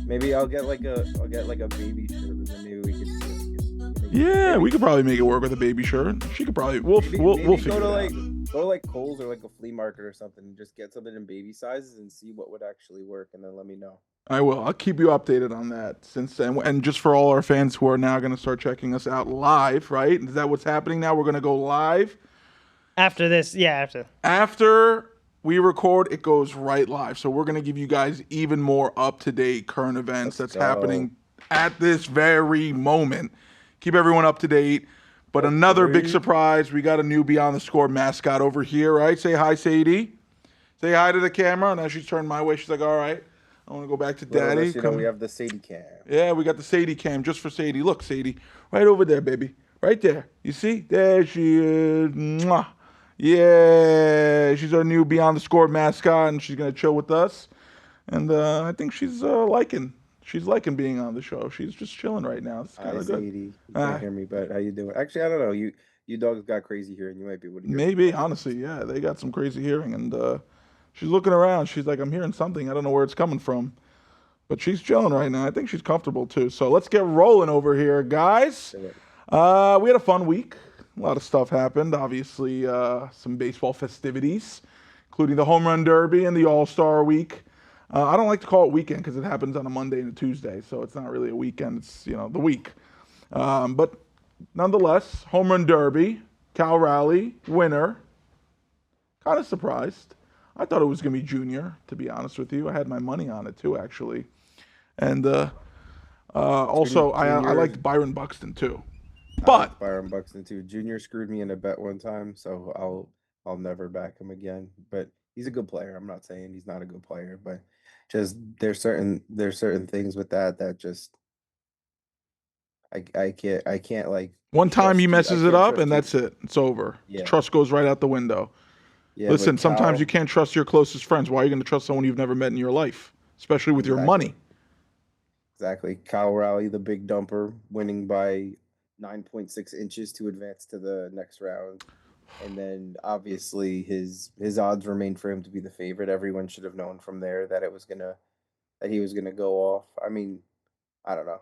Maybe I'll get like a baby shirt, and then maybe we can see if we can make it work. Yeah, we Maybe could probably make it work with a baby shirt. She could probably. We'll maybe we'll, we'll maybe figure it out. go to like Kohl's or like a flea market or something, and just get something in baby sizes and see what would actually work, and then let me know. I will. I'll keep you updated on that. Since then, and just for all our fans who are now going to start checking us out live, right? Is that what's happening now? We're going to go live After this, yeah, after we record. It goes right live. So we're going to give you guys even more up to date current events Let's that's go. happening at this very moment. Keep everyone up to date. But another big surprise, we got a new Beyond the Score mascot over here, right? Say hi, Sadie. Say hi to the camera. Now she's turned my way. She's like, all right, I want to go back to Daddy. You know, we have the Sadie cam. Yeah, we got the Sadie cam just for Sadie. Look, Sadie, right over there, baby. Right there. You see? There she is. Mwah. Yeah, she's our new Beyond the Score mascot, and she's going to chill with us. And I think she's liking being on the show. She's just chilling right now. It's kind Hi, of good. Sadie. You can't hear me, but how you doing? Actually, I don't know. You dogs got crazy hearing. You might be able to hear me. Maybe, honestly, yeah. They got some crazy hearing, and she's looking around. She's like, I'm hearing something. I don't know where it's coming from. But she's chilling right now. I think she's comfortable, too. So let's get rolling over here, guys. We had a fun week. A lot of stuff happened. Obviously, some baseball festivities, including the Home Run Derby and the All-Star Week. I don't like to call it weekend because it happens on a Monday and a Tuesday, so it's not really a weekend. It's, the week. But nonetheless, Home Run Derby, Cal Raleigh, winner. Kind of surprised. I thought it was going to be Junior, to be honest with you. I had my money on it, too, actually. And also, I liked Byron Buxton, too. But Byron Buxton too. Junior screwed me in a bet one time, so I'll never back him again. But he's a good player. I'm not saying he's not a good player, but just there's certain things with that just I can't like one time he trust you. I messes it can't up, trust and you. that's it. It's over. Yeah. Trust goes right out the window. Yeah, Listen, but sometimes Cal- you can't trust your closest friends. Why are you going to trust someone you've never met in your life, especially with your money? Exactly. Kyle Raleigh, the big dumper, winning by 9.6 inches to advance to the next round. And then obviously his odds remained for him to be the favorite. Everyone should have known from there that he was gonna go off. I mean, I don't know.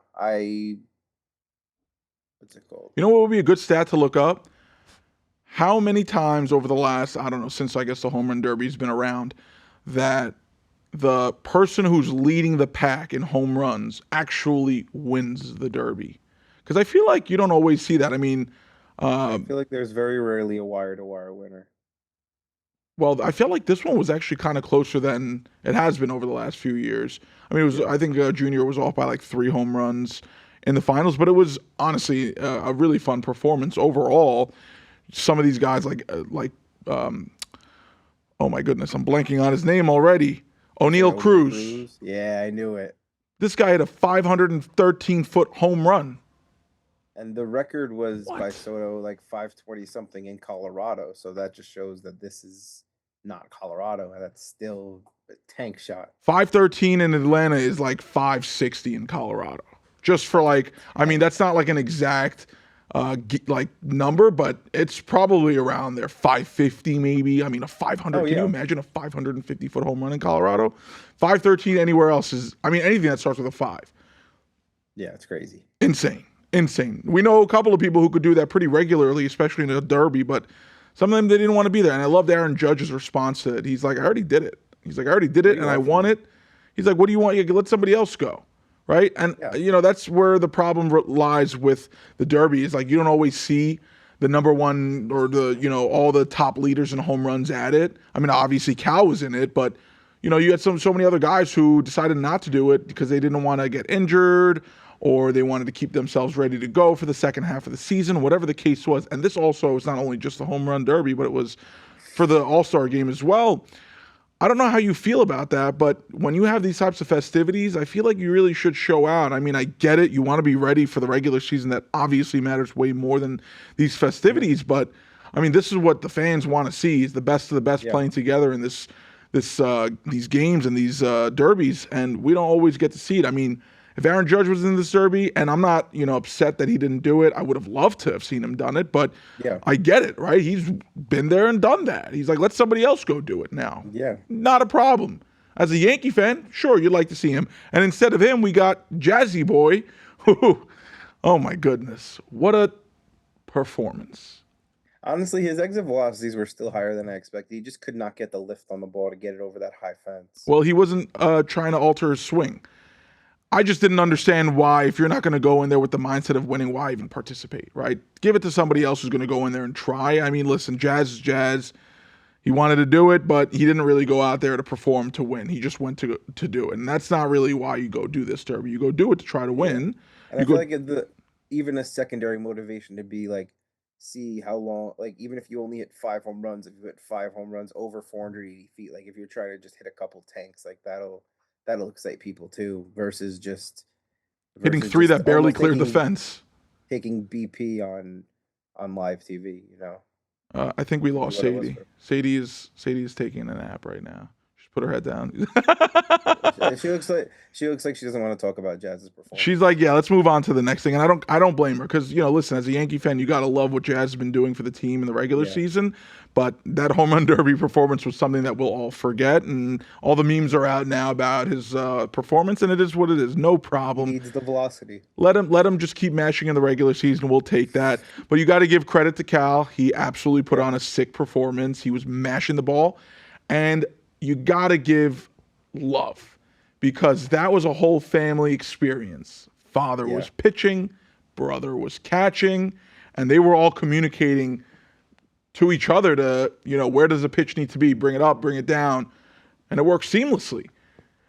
What's it called? You know what would be a good stat to look up? How many times over the last, I don't know, since I guess the Home Run Derby's been around, that the person who's leading the pack in home runs actually wins the Derby? Because I feel like you don't always see that. I mean, I feel like there's very rarely a wire-to-wire winner. well, I feel like this one was actually kind of closer than it has been over the last few years. I mean, I think Junior was off by like 3 home runs in the finals, but it was honestly a really fun performance overall. Some of these guys oh my goodness, I'm blanking on his name already. O'Neal Cruz. Yeah, I knew it. This guy had a 513-foot home run. And the record was by Soto like 520 something in Colorado. So that just shows that this is not Colorado. And that's still a tank shot. 513 in Atlanta is like 560 in Colorado. Just for that's not like an exact number, but it's probably around there. 550 maybe. I mean, a 500. Can you imagine a 550-foot home run in Colorado? 513 anywhere else is, anything that starts with a 5. Yeah, it's crazy. Insane. We know a couple of people who could do that pretty regularly, especially in a derby, but some of them, they didn't want to be there. And I loved Aaron Judge's response to it. He's like, I already did it. And I won it. He's like, what do you want? You let somebody else go. Right? And, that's where the problem lies with the derby is like you don't always see the number one or all the top leaders in home runs at it. I mean, obviously Cal was in it, but, you had so many other guys who decided not to do it because they didn't want to get injured or they wanted to keep themselves ready to go for the second half of the season, whatever the case was. And this also was not only just the home run derby, but it was for the All-Star game as well. I don't know how you feel about that, but when you have these types of festivities, I feel like you really should show out. I mean, I get it. You want to be ready for the regular season. That obviously matters way more than these festivities. But, this is what the fans want to see is the best of the best playing together in these games and these derbies. And we don't always get to see it. If Aaron Judge was in this derby, and I'm not, upset that he didn't do it, I would have loved to have seen him done it, but I get it, right? He's been there and done that. He's like, let somebody else go do it now. Yeah. Not a problem. As a Yankee fan, sure, you'd like to see him. And instead of him, we got Jazzy Boy. Who, oh my goodness, what a performance! Honestly, his exit velocities were still higher than I expected. He just could not get the lift on the ball to get it over that high fence. Well, he wasn't trying to alter his swing. I just didn't understand why, if you're not going to go in there with the mindset of winning, why even participate, right? Give it to somebody else who's going to go in there and try. I mean, listen, Jazz is Jazz. He wanted to do it, but he didn't really go out there to perform to win. He just went to do it, and that's not really why you go do this derby. You go do it to try to Yeah. win. And You I feel go. like even a secondary motivation to be like, see how long, like, even if you only hit 5 home runs, if you hit 5 home runs over 480 feet, like, if you're trying to just hit a couple tanks, like, that'll excite people too, Hitting versus three just that barely almost cleared the fence. taking BP on live TV, I think we really lost what it was Sadie. for. Sadie is taking a nap right now. Just put her head down. She looks like she doesn't want to talk about Jazz's She's performance. like, yeah, let's move on to the next thing. And I don't blame her because listen, as a Yankee fan, you gotta love what Jazz has been doing for the team in the regular Yeah, season. But that home run derby performance was something that we'll all forget, and all the memes are out now about his performance, and it is what it is. No he problem. needs the velocity. Let him just keep mashing in the regular season. We'll take that. But you got to give credit to Cal. He absolutely put Yeah, on a sick performance. He was mashing the ball, and you got to give love because that was a whole family experience. Father yeah, was pitching, brother was catching, and they were all communicating to each other to, where does the pitch need to be? Bring it up, bring it down. And it worked seamlessly.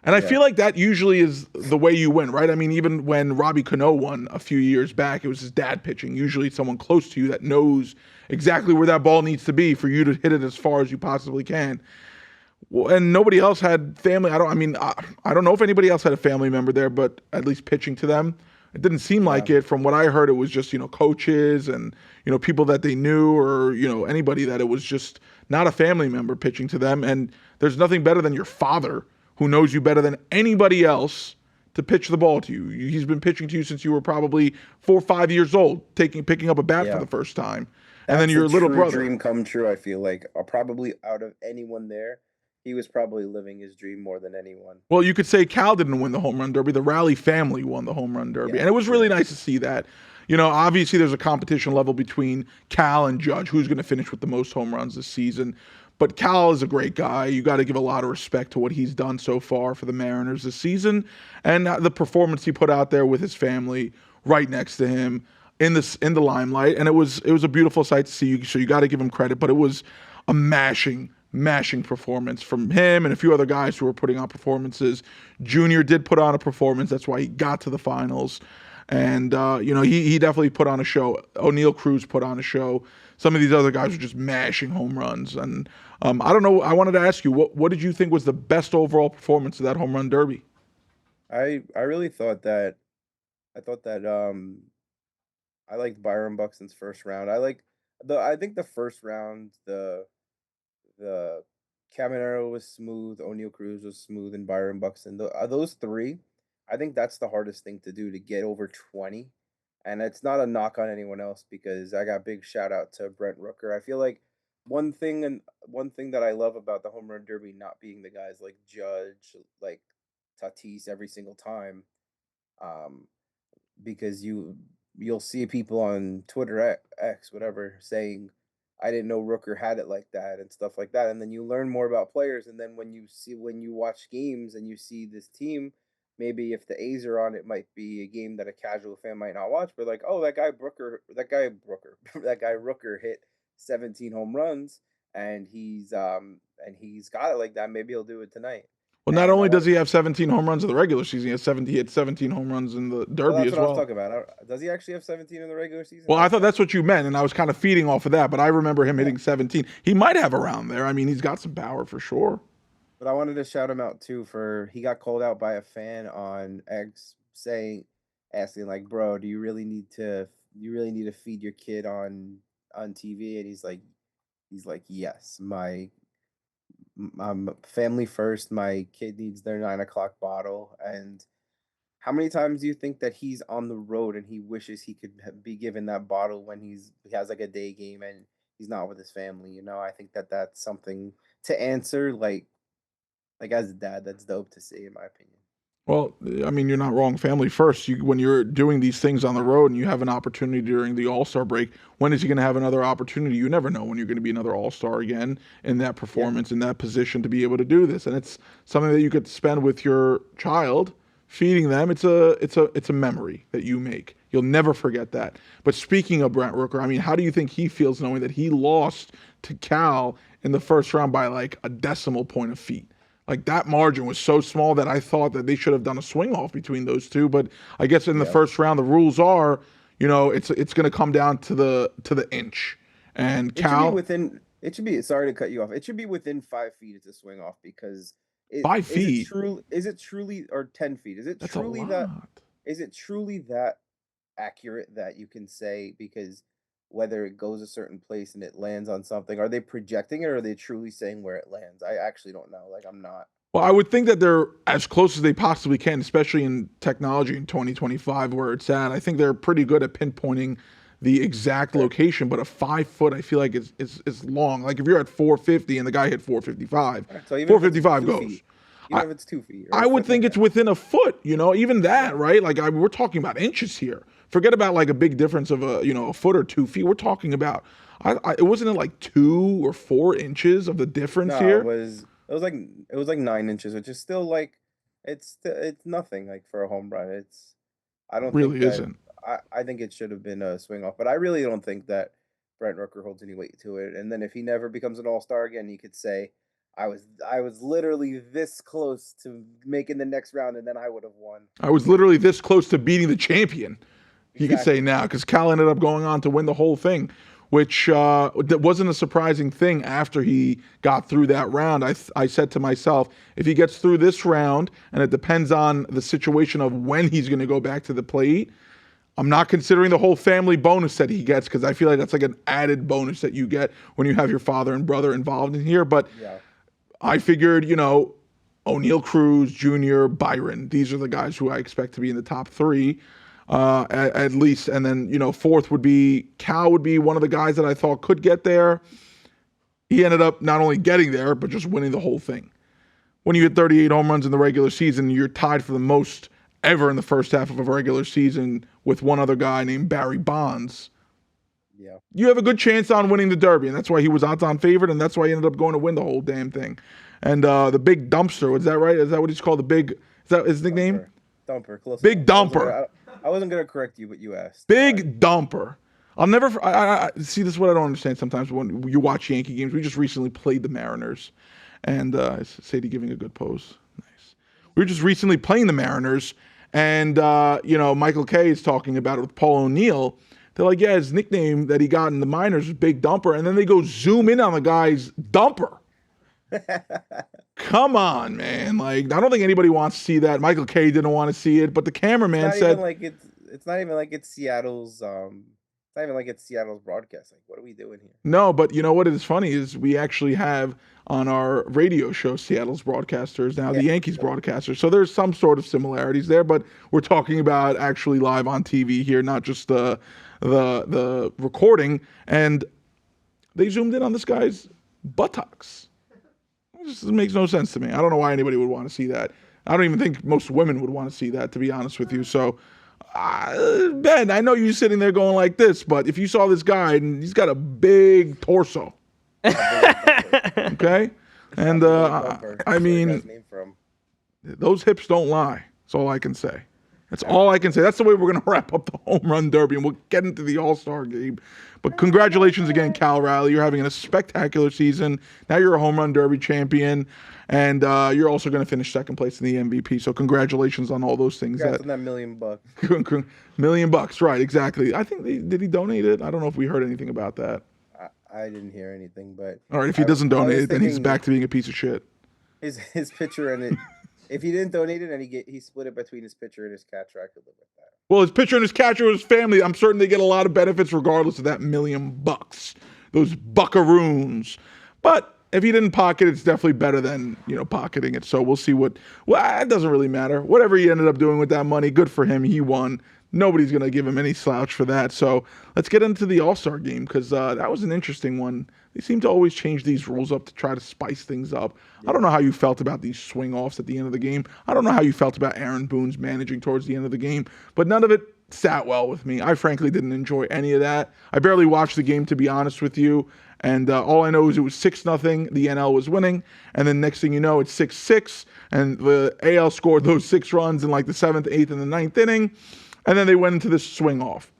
And I yeah, feel like that usually is the way you win, right? I mean, even when Robbie Cano won a few years back, it was his dad pitching. Usually someone close to you that knows exactly where that ball needs to be for you to hit it as far as you possibly can. Well, and nobody else had family. I don't know if anybody else had a family member there, but at least pitching to them. It didn't seem like yeah. it. From what I heard, it was just, coaches and, people that they knew or, anybody that it was just not a family member pitching to them. And there's nothing better than your father who knows you better than anybody else to pitch the ball to you. He's been pitching to you since you were probably 4 or 5 years old, picking up a bat for Yeah. the first time. And then That's a your little true brother. dream come true, I feel like. Probably out of anyone there, he was probably living his dream more than anyone. Well, you could say Cal didn't win the home run derby. The Raleigh family won the home run derby. Yeah, And it was really true. nice to see that. Obviously there's a competition level between Cal and Judge, who's going to finish with the most home runs this season. But Cal is a great guy. You got to give a lot of respect to what he's done so far for the Mariners this season and the performance he put out there with his family right next to him in the limelight. And it was a beautiful sight to see. So you got to give him credit. But it was a mashing performance from him and a few other guys who were putting on performances. Junior did put on a performance. That's why he got to the finals. And, he definitely put on a show. O'Neal Cruz put on a show. Some of these other guys were just mashing home runs. And I don't know. I wanted to ask you, what did you think was the best overall performance of that home run derby? I really thought that I liked Byron Buxton's first round. I think the first round, the Caminero was smooth, O'Neal Cruz was smooth, and Byron Buxton. Those three, I think that's the hardest thing to do to get over 20. And it's not a knock on anyone else because I got big shout out to Brent Rooker. I feel like one thing that I love about the home run derby not being the guys like Judge, like Tatis every single time, um, because you'll see people on Twitter X whatever saying I didn't know Rooker had it like that and stuff like that, and then you learn more about players, and then when you watch games and you see this team, maybe if the A's are on, it might be a game that a casual fan might not watch, but like, oh, that guy Rooker hit 17 home runs, and he's got it like that. Maybe he'll do it tonight. Well, not And I only does want he have 17 home runs in the regular season, he had 17 home runs in the Well, derby that's as what I was well. talking about. Does he actually have 17 in the regular season? Well, I thought Okay. that's what you meant, and I was kind of feeding off of that, but I remember him Yeah. hitting 17. He might have around there. I mean, he's got some power for sure. But I wanted to shout him out too for he got called out by a fan on X asking like, "Bro, do you really need to feed your kid on TV?" And he's like, "Yes, I'm family first. My kid needs their 9 o'clock bottle." And how many times do you think that he's on the road and he wishes he could be given that bottle when he has like a day game and he's not with his family? I think that that's something to answer. Like, Like as a dad, that's dope to see, in my opinion. Well, I mean, you're not wrong. Family first. When you're doing these things on the road and you have an opportunity during the All Star break, when is he going to have another opportunity? You never know when you're going to be another All Star again in that Yeah, performance, in that position to be able to do this. And it's something that you could spend with your child, feeding them. It's a memory that you make. You'll never forget that. But speaking of Brent Rooker, I mean, how do you think he feels knowing that he lost to Cal in the first round by like a decimal point of feet? Like that margin was so small that I thought that they should have done a swing off between those two. But I guess in the yeah. first round, the rules are, it's going to come down to the inch. And It should be Cal, within. It should be. Sorry to cut you off. It should be within 5 feet. It's a swing off because it five is it feet. true. Is it truly or 10 feet? Is it That's a truly that? lot. Is it truly that accurate that you can say because whether it goes a certain place and it lands on something, are they projecting it or are they truly saying where it lands? I actually don't know. Like I'm not. Well, I would think that they're as close as they possibly can, especially in technology in 2025 where it's at. I think they're pretty good at pinpointing the exact Sure. location, but a 5 foot I feel like is long. Like if you're at 450 and the guy hit 455, Alright, so even if it's 455 two goes. feet, I, even if it's 2 feet or I a would foot and think a it's half. within a foot, even that, right? Like we're talking about inches here. Forget about like a big difference of a foot or 2 feet. We're talking about, it wasn't it like 2 or 4 inches of the difference No, here. it was like 9 inches, which is still like it's nothing like for a home run. I don't think Really that isn't. I think it should have been a swing off, but I really don't think that Brent Rooker holds any weight to it. And then if he never becomes an all-star again, he could say, I was literally this close to making the next round and then I would have won. I was literally this close to beating the champion. You could say Exactly. now because Cal ended up going on to win the whole thing, which that wasn't a surprising thing after he got through that round. I said to myself, if he gets through this round, and it depends on the situation of when he's going to go back to the plate, I'm not considering the whole family bonus that he gets because I feel like that's like an added bonus that you get when you have your father and brother involved in here. But Yeah. I figured, O'Neal Cruz, Jr., Byron. These are the guys who I expect to be in the top three, at least. And then, fourth would be Cal would be one of the guys that I thought could get there. He ended up not only getting there, but just winning the whole thing. When you hit 38 home runs in the regular season, you're tied for the most ever in the first half of a regular season with one other guy named Barry Bonds. Yeah. You have a good chance on winning the Derby, and that's why he was odds-on favorite, and that's why he ended up going to win the whole damn thing. And the big dumpster, was that right? Is that what he's called? Is that his nickname? Dumper. Close Big enough. Dumper. I wasn't gonna correct you, but you asked. Big Dumper. I'll never. See. This is what I don't understand. Sometimes when you watch Yankee games, we just recently played the Mariners, and Sadie giving a good pose. Nice. We were just recently playing the Mariners, and Michael Kay is talking about it with Paul O'Neill. They're like, yeah, his nickname that he got in the minors was Big Dumper, and then they go zoom in on the guy's dumper. Come on, man. Like, I don't think anybody wants to see that. Michael Kay didn't want to see it, but the cameraman not said, even like it's not even like it's Seattle's it's not even like it's Seattle's broadcast. Like, what are we doing here? no, but you know what is funny is we actually have on our radio show Seattle's broadcasters, now the Yeah. Yankees broadcasters. So there's some sort of similarities there, but we're talking about actually live on TV here, not just the recording. And they zoomed in on this guy's buttocks. It just makes no sense to me. I don't know why anybody would want to see that. I don't even think most women would want to see that, to be honest with you. So, Ben, I know you're sitting there going like this, but if you saw this guy, and he's got a big torso, okay? And Bumper. I That's where he got mean, his name from. those hips don't lie. That's all I can say. That's all I can say. That's the way we're going to wrap up the home run derby, and we'll get into the All-Star game. But congratulations again, Cal Raleigh. You're having a spectacular season. Now you're a home run derby champion, and you're also going to finish second place in the MVP. So congratulations on all those things. Congrats on that $1,000,000. $1,000,000, right? Exactly. I think did he donate it? I don't know if we heard anything about that. I didn't hear anything, but All right, if he I- doesn't I was donate it, then he's thinking back to being a piece of shit. his pitcher and it. If he didn't donate it and he split it between his pitcher and his catcher, I could live with that. Well, his pitcher and his catcher, his family, I'm certain they get a lot of benefits regardless of that $1,000,000. Those buckaroons. But if he didn't pocket, it's definitely better than, pocketing it. So we'll see it doesn't really matter. Whatever he ended up doing with that money, good for him. He won. Nobody's going to give him any slouch for that. So let's get into the All-Star game because that was an interesting one. They seem to always change these rules up to try to spice things up. Yeah. I don't know how you felt about these swing-offs at the end of the game. I don't know how you felt about Aaron Boone's managing towards the end of the game, but none of it sat well with me. I frankly didn't enjoy any of that. I barely watched the game, to be honest with you. And all I know is it was 6-0. The NL was winning. And then next thing you know, it's 6-6. And the AL scored those 6 runs in like the 7th, 8th, and the 9th inning. And then they went into this swing off.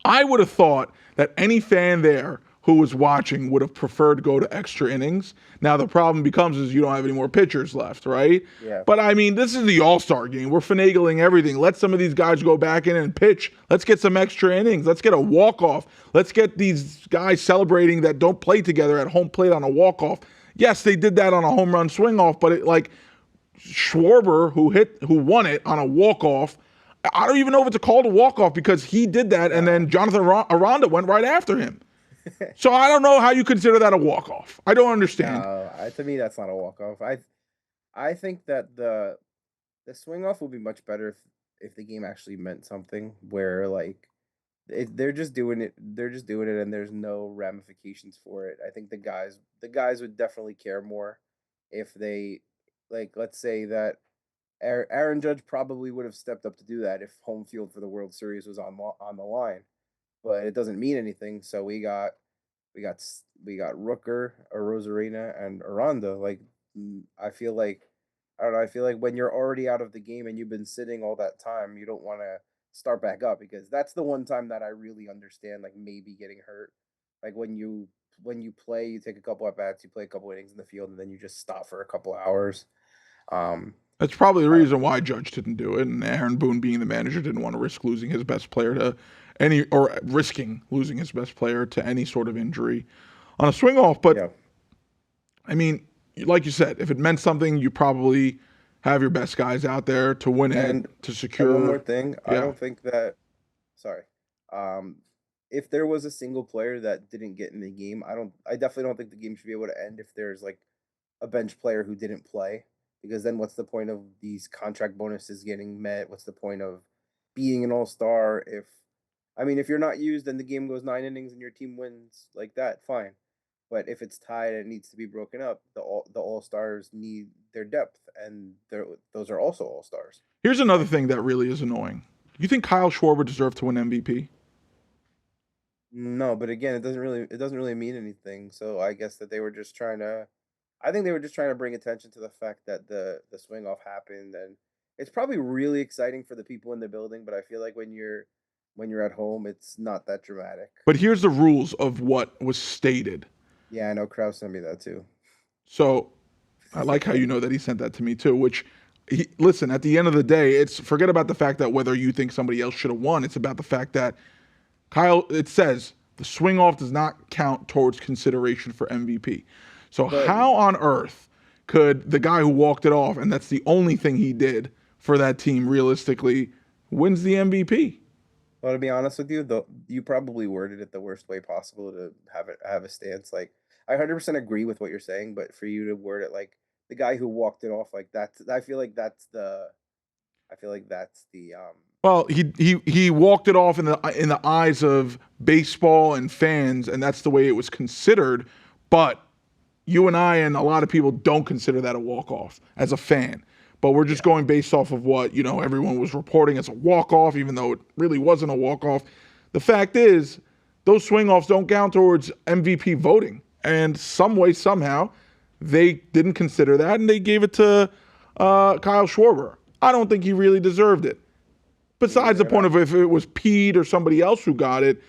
I would have thought that any fan there who was watching would have preferred to go to extra innings. Now the problem becomes is you don't have any more pitchers left, right? Yeah. But I mean, this is the All-Star game. We're finagling everything. Let some of these guys go back in and pitch. Let's get some extra innings. Let's get a walk-off. Let's get these guys celebrating that don't play together at home plate on a walk-off. Yes, they did that on a home run swing-off, but Schwarber, who won it on a walk-off, I don't even know if it's called a walk-off because he did that, and then Jonathan Aranda went right after him. So I don't know how you consider that a walk-off. I don't understand. To me, that's not a walk-off. I think that the swing-off will be much better if the game actually meant something, where they're just doing it. They're just doing it, and there's no ramifications for it. I think the guys would definitely care more if they, let's say that Aaron Judge probably would have stepped up to do that if home field for the World Series was on the line, but it doesn't mean anything. So we got Rooker, Rosarina, and Aranda. I feel like I don't know. I feel like when you're already out of the game and you've been sitting all that time, you don't want to start back up because that's the one time that I really understand maybe getting hurt. When you play, you take a couple at bats, you play a couple innings in the field, and then you just stop for a couple hours. That's probably the reason why Judge didn't do it, and Aaron Boone, being the manager, didn't want to risk losing his best player to risking losing his best player to any sort of injury on a swing off. But yeah. I mean, like you said, if it meant something, you probably have your best guys out there to win it, to secure. One more thing, yeah. I don't think that. Sorry, if there was a single player that didn't get in the game, I definitely don't think the game should be able to end if there's a bench player who didn't play. Because then what's the point of these contract bonuses getting met? What's the point of being an all-star if you're not used and the game goes 9 innings and your team wins like that, fine. But if it's tied and it needs to be broken up, the all-stars need their depth, and those are also all-stars. Here's another thing that really is annoying. You think Kyle Schwarber deserved to win MVP? No, but again, it doesn't really mean anything. So I guess that they were just trying to. I think they were just trying to bring attention to the fact that the swing off happened, and it's probably really exciting for the people in the building. But I feel like when you're at home, it's not that dramatic. But here's the rules of what was stated. Yeah, I know Kraus sent me that too. So I like how you know that he sent that to me too. Listen, at the end of the day, forget about the fact that whether you think somebody else should have won. It's about the fact that it says the swing off does not count towards consideration for MVP. So how on earth could the guy who walked it off, and that's the only thing he did for that team realistically, wins the MVP? Well, to be honest with you, you probably worded it the worst way possible to have a stance. I 100% agree with what you're saying, but for you to word it the guy who walked it off I feel like that's the. Well, he walked it off in the eyes of baseball and fans, and that's the way it was considered, but. You and I and a lot of people don't consider that a walk-off as a fan. But we're just going based off of what, everyone was reporting as a walk-off, even though it really wasn't a walk-off. The fact is, those swing-offs don't count towards MVP voting. And some way, somehow, they didn't consider that, and they gave it to Kyle Schwarber. I don't think he really deserved it. Besides the point of if it was Pete or somebody else who got it,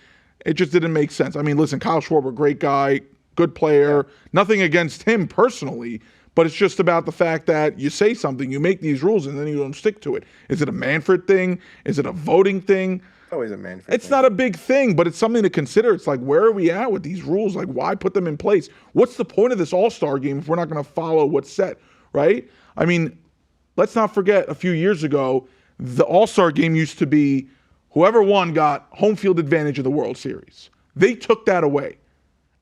it just didn't make sense. I mean, listen, Kyle Schwarber, great guy, good player, nothing against him personally, but it's just about the fact that you say something, you make these rules, and then you don't stick to it. Is it a Manfred thing? Is it a voting thing? Always a Manfred thing. It's not a big thing, but it's something to consider. It's where are we at with these rules? Why put them in place? What's the point of this All-Star game if we're not going to follow what's set, right? I mean, let's not forget a few years ago, the All-Star game used to be whoever won got home field advantage of the World Series. They took that away.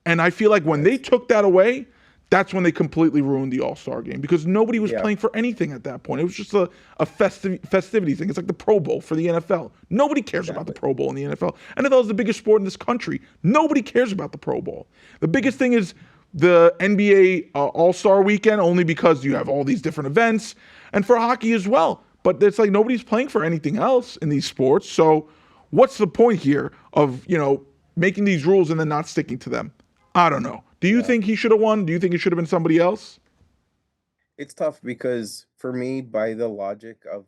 And I feel like when they took that away, That's when they completely ruined the All-Star game because nobody was Yeah, playing for anything at that point. It was just a festivity thing. It's like the Pro Bowl for the NFL. Nobody cares about the exactly. Pro Bowl in the NFL. NFL is the biggest sport in this country. Nobody cares about the Pro Bowl. The biggest thing is the NBA All-Star weekend only because you have all these different events and for hockey as well. But it's like nobody's playing for anything else in these sports. So what's the point here of, making these rules and then not sticking to them? I don't know. Do you Yeah. think he should have won? Do you think it should have been somebody else? It's tough because for me, by the logic of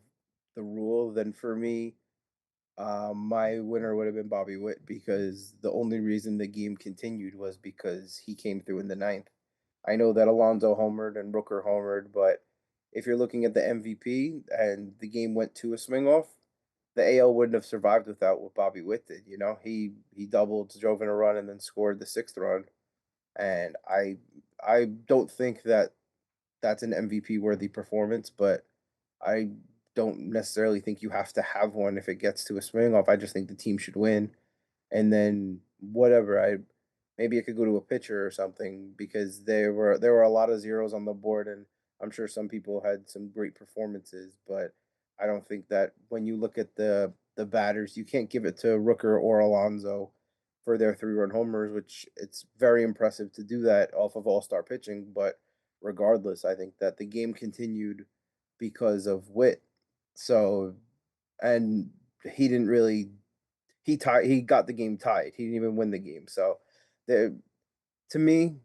the rule, then for me, my winner would have been Bobby Witt because the only reason the game continued was because he came through in the ninth. I know that Alonso homered and Rooker homered, but if you're looking at the MVP and the game went to a swing off, the AL wouldn't have survived without what Bobby Witt did. He doubled, drove in a run, and then scored the sixth run. And I don't think that that's an MVP worthy performance, but I don't necessarily think you have to have one if it gets to a swing off. I just think the team should win, and then whatever. I maybe it could go to a pitcher or something because there were a lot of zeros on the board, and I'm sure some people had some great performances, but I don't think that when you look at the batters, you can't give it to Rooker or Alonso for their 3-run homers, which it's very impressive to do that off of all-star pitching, but regardless, I think that the game continued because of Witt. So, and he didn't really he got the game tied. He didn't even win the game. So, the to me,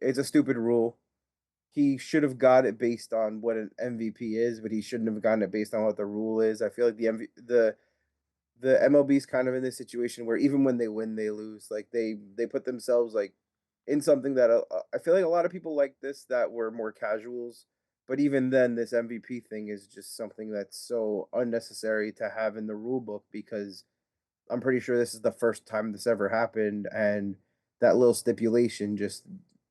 it's a stupid rule. He should have got it based on what an MVP is, but he shouldn't have gotten it based on what the rule is. I feel like the MLB is kind of in this situation where even when they win, they lose. Like they put themselves like in something that I feel like a lot of people like this that were more casuals. But even then, this MVP thing is just something that's so unnecessary to have in the rule book because I'm pretty sure this is the first time this ever happened, and that little stipulation just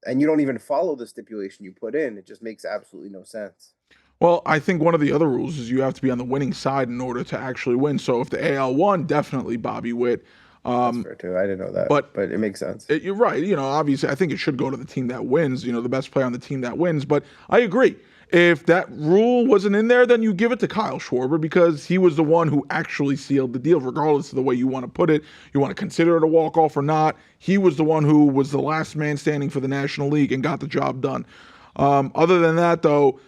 and you don't even follow the stipulation you put in. It just makes absolutely no sense. Well, I think one of the other rules is you have to be on the winning side in order to actually win. So if the AL won, definitely Bobby Witt. That's Um, fair too. I didn't know that, but but it makes sense. you're right. Obviously, I think it should go to the team that wins. The best player on the team that wins. But I agree. If that rule wasn't in there, then you give it to Kyle Schwarber because he was the one who actually sealed the deal, regardless of the way you want to put it. You want to consider it a walk off or not. He was the one who was the last man standing for the National League and got the job done. Other than that, though,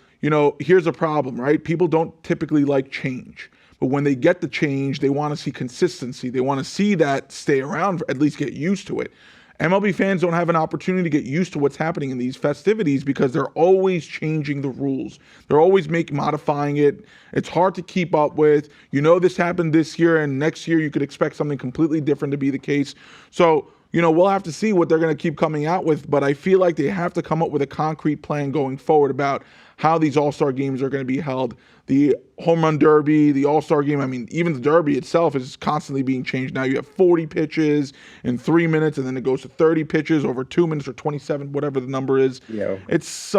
here's a problem, right? People don't typically like change. But when they get the change, they want to see consistency. They want to see that stay around, at least get used to it. MLB fans don't have an opportunity to get used to what's happening in these festivities because they're always changing the rules. They're always modifying it. It's hard to keep up with. This happened this year, and next year you could expect something completely different to be the case. So, we'll have to see what they're going to keep coming out with, but I feel like they have to come up with a concrete plan going forward about how these All-Star games are going to be held. The Home Run Derby, the All-Star game, I mean, even the Derby itself is constantly being changed. Now you have 40 pitches in 3 minutes, and then it goes to 30 pitches over 2 minutes or 27, whatever the number is. Yeah. It's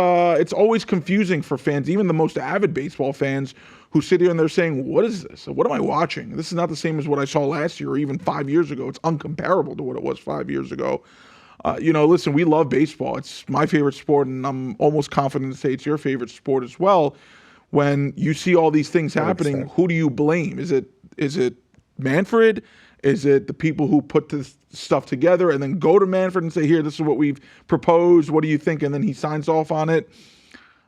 always confusing for fans, even the most avid baseball fans who sit here and they're saying, what is this? What am I watching? This is not the same as what I saw last year or even 5 years ago. It's uncomparable to what it was 5 years ago. Listen, we love baseball. It's my favorite sport, and I'm almost confident to say it's your favorite sport as well. When you see all these things happening, 100%. who do you blame? Is it Manfred? Is it the people who put this stuff together and then go to Manfred and say, here, this is what we've proposed. What do you think? And then he signs off on it.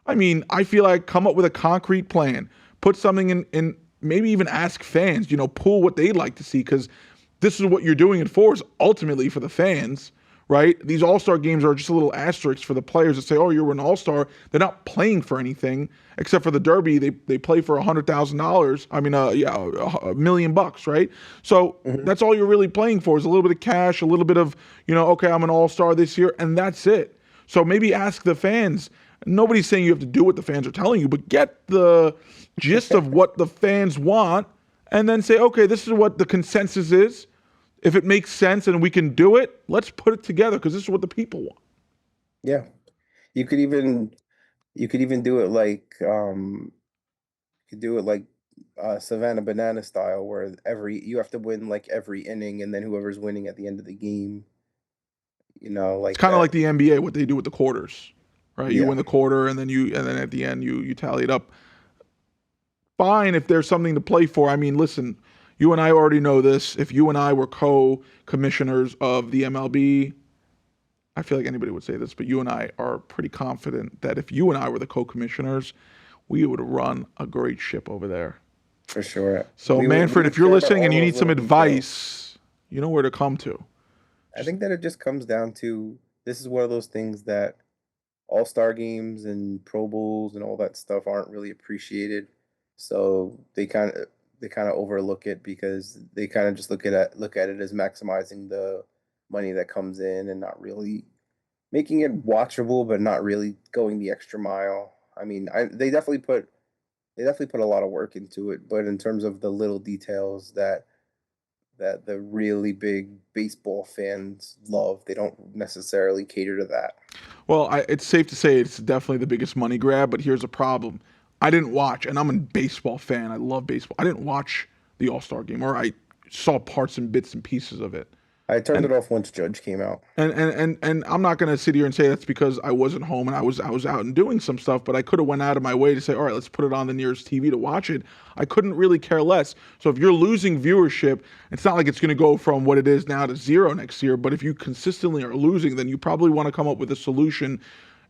I mean, I feel like come up with a concrete plan, put something in maybe even ask fans, pull what they'd like to see, because this is what you're doing it for, is ultimately for the fans, right? These All-Star games are just a little asterisk for the players that say, oh, you're an All-Star. They're not playing for anything except for the Derby. They play for $100,000. I mean, $1 million, right? So that's all you're really playing for is a little bit of cash, a little bit of, okay, I'm an All-Star this year, and that's it. So maybe ask the fans. Nobody's saying you have to do what the fans are telling you, but get the gist of what the fans want and then say, okay, this is what the consensus is. If it makes sense and we can do it, let's put it together because this is what the people want. Yeah. You could even you could even do it like you could do it like Savannah Banana style where every you have to win like every inning and then whoever's winning at the end of the game, It's like kind of that. like the NBA, what they do with the quarters. right? You win the quarter, and then at the end you tally it up. Fine if there's something to play for. I mean, listen, you and I already know this. If you and I were co-commissioners of the MLB, I feel like anybody would say this, but you and I are pretty confident that if you and I were the co-commissioners, we would run a great ship over there. For sure. So, Manfred, if you're listening and you need some advice, you know where to come to. I think that it just comes down to, this is one of those things that all-star games and Pro Bowls and all that stuff aren't really appreciated. So they kind of overlook it because they kind of just look at it as maximizing the money that comes in and not really making it watchable, but not really going the extra mile. I mean, they definitely put a lot of work into it, but in terms of the little details that the really big baseball fans love, they don't necessarily cater to that. Well, it's safe to say it's definitely the biggest money grab, but here's a problem. I didn't watch, and I'm a baseball fan. I love baseball. I didn't watch the All-Star game, or I saw parts and bits and pieces of it. I turned it off once Judge came out. And I'm not going to sit here and say that's because I wasn't home and I was out and doing some stuff, but I could have went out of my way to say, all right, let's put it on the nearest TV to watch it. I couldn't really care less. So if you're losing viewership, it's not like it's going to go from what it is now to 0 next year, but if you consistently are losing, then you probably want to come up with a solution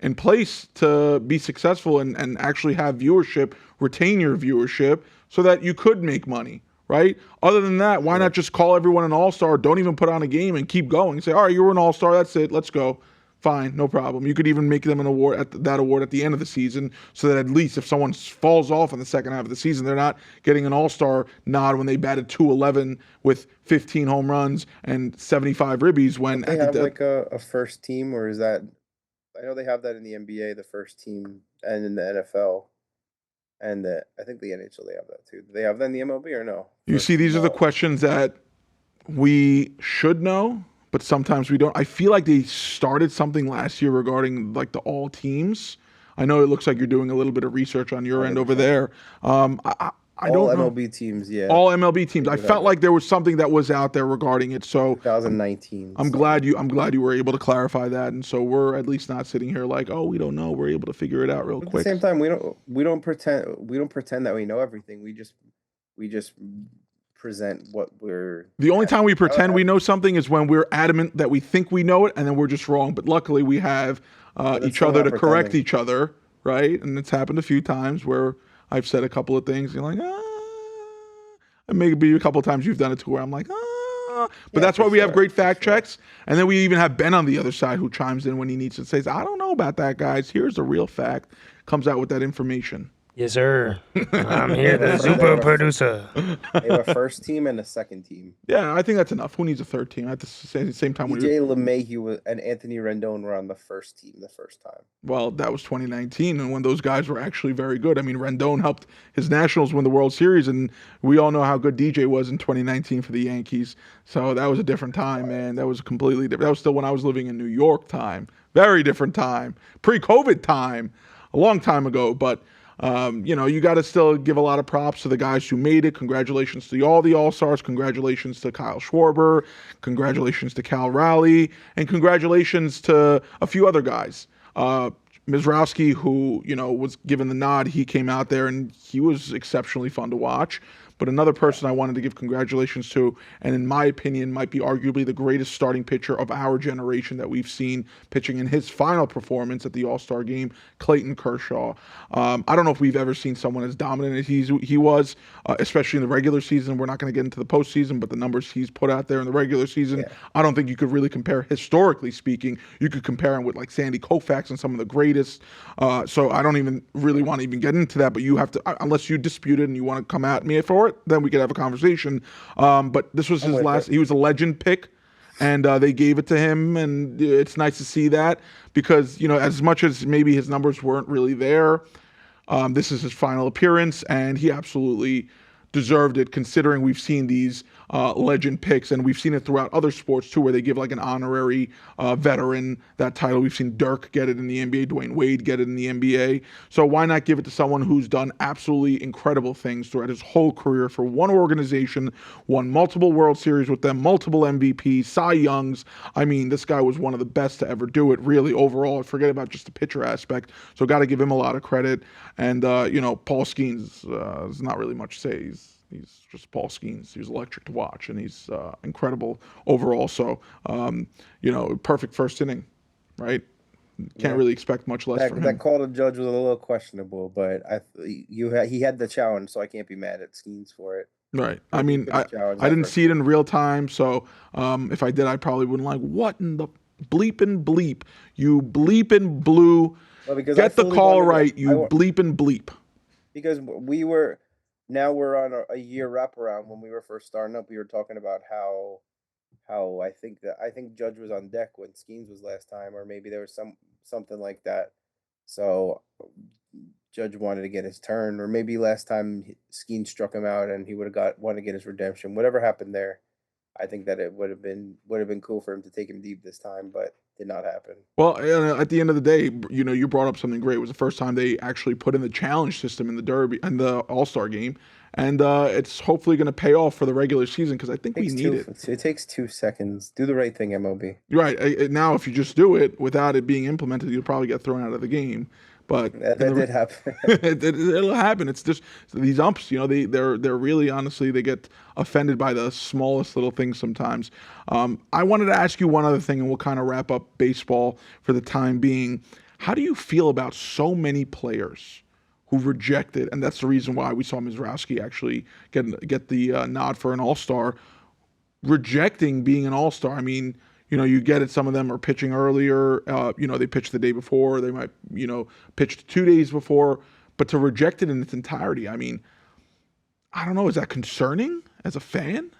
in place to be successful and actually have viewership, retain your viewership so that you could make money. Right? Other than that, why not just call everyone an all-star, don't even put on a game and keep going? Say, all right, you're an all-star, that's it, let's go. Fine, no problem. You could even make them an award at the end of the season so that at least if someone falls off in the second half of the season, they're not getting an all-star nod when they batted .211 with 15 home runs and 75 ribbies when they have like a first team, or is that, I know they have that in the NBA, the first team, and in the NFL. And I think the NHL, they have that too. Do they have that in the MLB or no? You see, these are the questions that we should know, but sometimes we don't. I feel like they started something last year regarding like the all teams. I know it looks like you're doing a little bit of research on your end over there. I don't know. All MLB teams, yeah. All MLB teams. I felt like there was something that was out there regarding it. So 2019. I'm glad you were able to clarify that, and so we're at least not sitting here like, oh, we don't know. We're able to figure it out real quick. At the same time, we don't pretend that we know everything. We just present what we're. The only time we pretend we know something is when we're adamant that we think we know it, and then we're just wrong. But luckily, we have each other to correct each other, right? And it's happened a few times where I've said a couple of things, you're like, and maybe a couple of times you've done it too where I'm like, but that's why we have great fact checks. And then we even have Ben on the other side who chimes in when he needs to say, I don't know about that, guys. Here's the real fact. Comes out with that information. Yes, sir. I'm here, the super producer. They have a first team and a second team. Yeah, I think that's enough. Who needs a third team? At the same time, DJ LeMahieu and Anthony Rendon were on the first team the first time. Well, that was 2019, and when those guys were actually very good. I mean, Rendon helped his Nationals win the World Series, and we all know how good DJ was in 2019 for the Yankees. So that was a different time, man. That was completely different. That was still when I was living in New York time. Very different time. Pre-COVID time. A long time ago, but you got to still give a lot of props to the guys who made it. Congratulations to all the All-Stars. Congratulations to Kyle Schwarber. Congratulations to Raleigh. And congratulations to a few other guys. Mizrowski, who, was given the nod, he came out there and he was exceptionally fun to watch. But another person I wanted to give congratulations to, and in my opinion, might be arguably the greatest starting pitcher of our generation that we've seen pitching in his final performance at the All-Star game, Clayton Kershaw. I don't know if we've ever seen someone as dominant as he was, especially in the regular season. We're not going to get into the postseason, but the numbers he's put out there in the regular season, I don't think you could really compare, historically speaking. You could compare him with like Sandy Koufax and some of the greatest. So I don't even really want to even get into that, but you have to, unless you dispute it and you want to come at me for it, then we could have a conversation. But this was his last. He was a legend pick, and they gave it to him, and it's nice to see that because as much as maybe his numbers weren't really there, this is his final appearance, and he absolutely deserved it. Considering we've seen these legend picks, and we've seen it throughout other sports too, where they give like an honorary veteran that title. We've seen Dirk get it in the NBA, Dwayne Wade get it in the NBA. So why not give it to someone who's done absolutely incredible things throughout his whole career for one organization, won multiple World Series with them, multiple MVPs, Cy Youngs. I mean, this guy was one of the best to ever do it, really, overall. Forget about just the pitcher aspect. So got to give him a lot of credit. And, Paul Skeens, there's not really much to say. He's just Paul Skeens. He's electric to watch, and he's incredible overall. So, perfect first inning, right? Can't really expect much less from him. That call to Judge was a little questionable, but he had the challenge, so I can't be mad at Skeens for it. Right. I mean, I didn't see it in real time, so if I did, I probably wouldn't like, what in the bleeping bleep? You bleeping blue. Well, get the call right, you bleeping bleep. Because we're on a year wraparound. When we were first starting up, we were talking about how I think Judge was on deck when Skeens was last time, or maybe there was something like that. So Judge wanted to get his turn, or maybe last time Skeens struck him out and he would have wanted to get his redemption. Whatever happened there, I think that it would have been cool for him to take him deep this time, but did not happen. Well, at the end of the day, you brought up something great. It was the first time they actually put in the challenge system in the Derby and the All-Star game, and it's hopefully going to pay off for the regular season because I think we need it. It takes 2 seques. Do the right thing, MLB. Right. Now, if you just do it without it being implemented, you'll probably get thrown out of the game. But that did happen. It'll happen. It's just these umps, they're really, honestly, they get offended by the smallest little things sometimes. I wanted to ask you one other thing, and we'll kind of wrap up baseball for the time being. How do you feel about so many players who rejected, and that's the reason why we saw Mizrowski actually get the nod for an All-Star, rejecting being an All-Star? I mean, you get it. Some of them are pitching earlier. They pitched the day before. They might, pitched 2 days before. But to reject it in its entirety, I mean, I don't know. Is that concerning as a fan?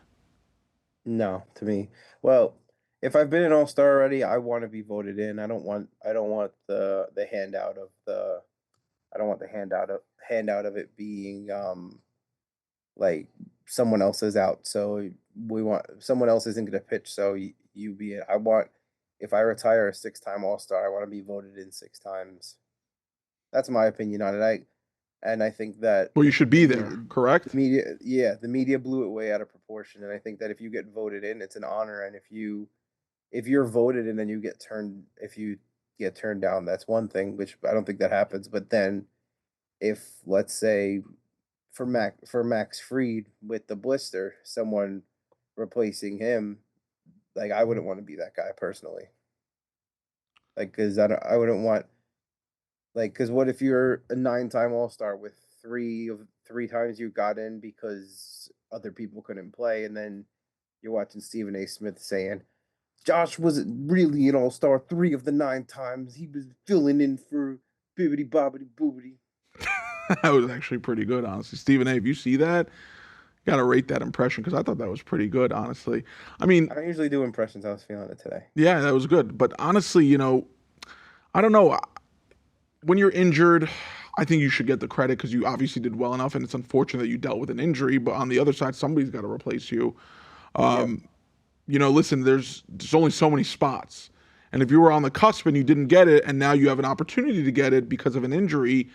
No, to me. Well, if I've been an All-Star already, I want to be voted in. I don't want the handout of the. I don't want the handout of it being like someone else is out. So we want someone else isn't going to pitch. So you be it. If I retire a 6-time All-Star, I want to be voted in 6 times. That's my opinion on it. I think that you should be there, correct? The media blew it way out of proportion, and I think that if you get voted in, it's an honor. And if you're voted in and you get turned down, that's one thing, which I don't think that happens. But then, if let's say for Max Fried with the blister, someone replacing him. Like, I wouldn't want to be that guy personally. Like, because I wouldn't want, like, because what if you're a 9-time All-Star with three times you got in because other people couldn't play, and then you're watching Stephen A. Smith saying, Josh wasn't really an All-Star 3 of the 9 times. He was filling in for bibbity bobbity boobity. That was actually pretty good, honestly. Stephen A., if you see that, got to rate that impression because I thought that was pretty good, honestly. I mean, I don't usually do impressions. I was feeling it today. Yeah, that was good. But honestly, I don't know. When you're injured, I think you should get the credit because you obviously did well enough, and it's unfortunate that you dealt with an injury. But on the other side, somebody's got to replace you. Listen, there's only so many spots. And if you were on the cusp and you didn't get it, and now you have an opportunity to get it because of an injury,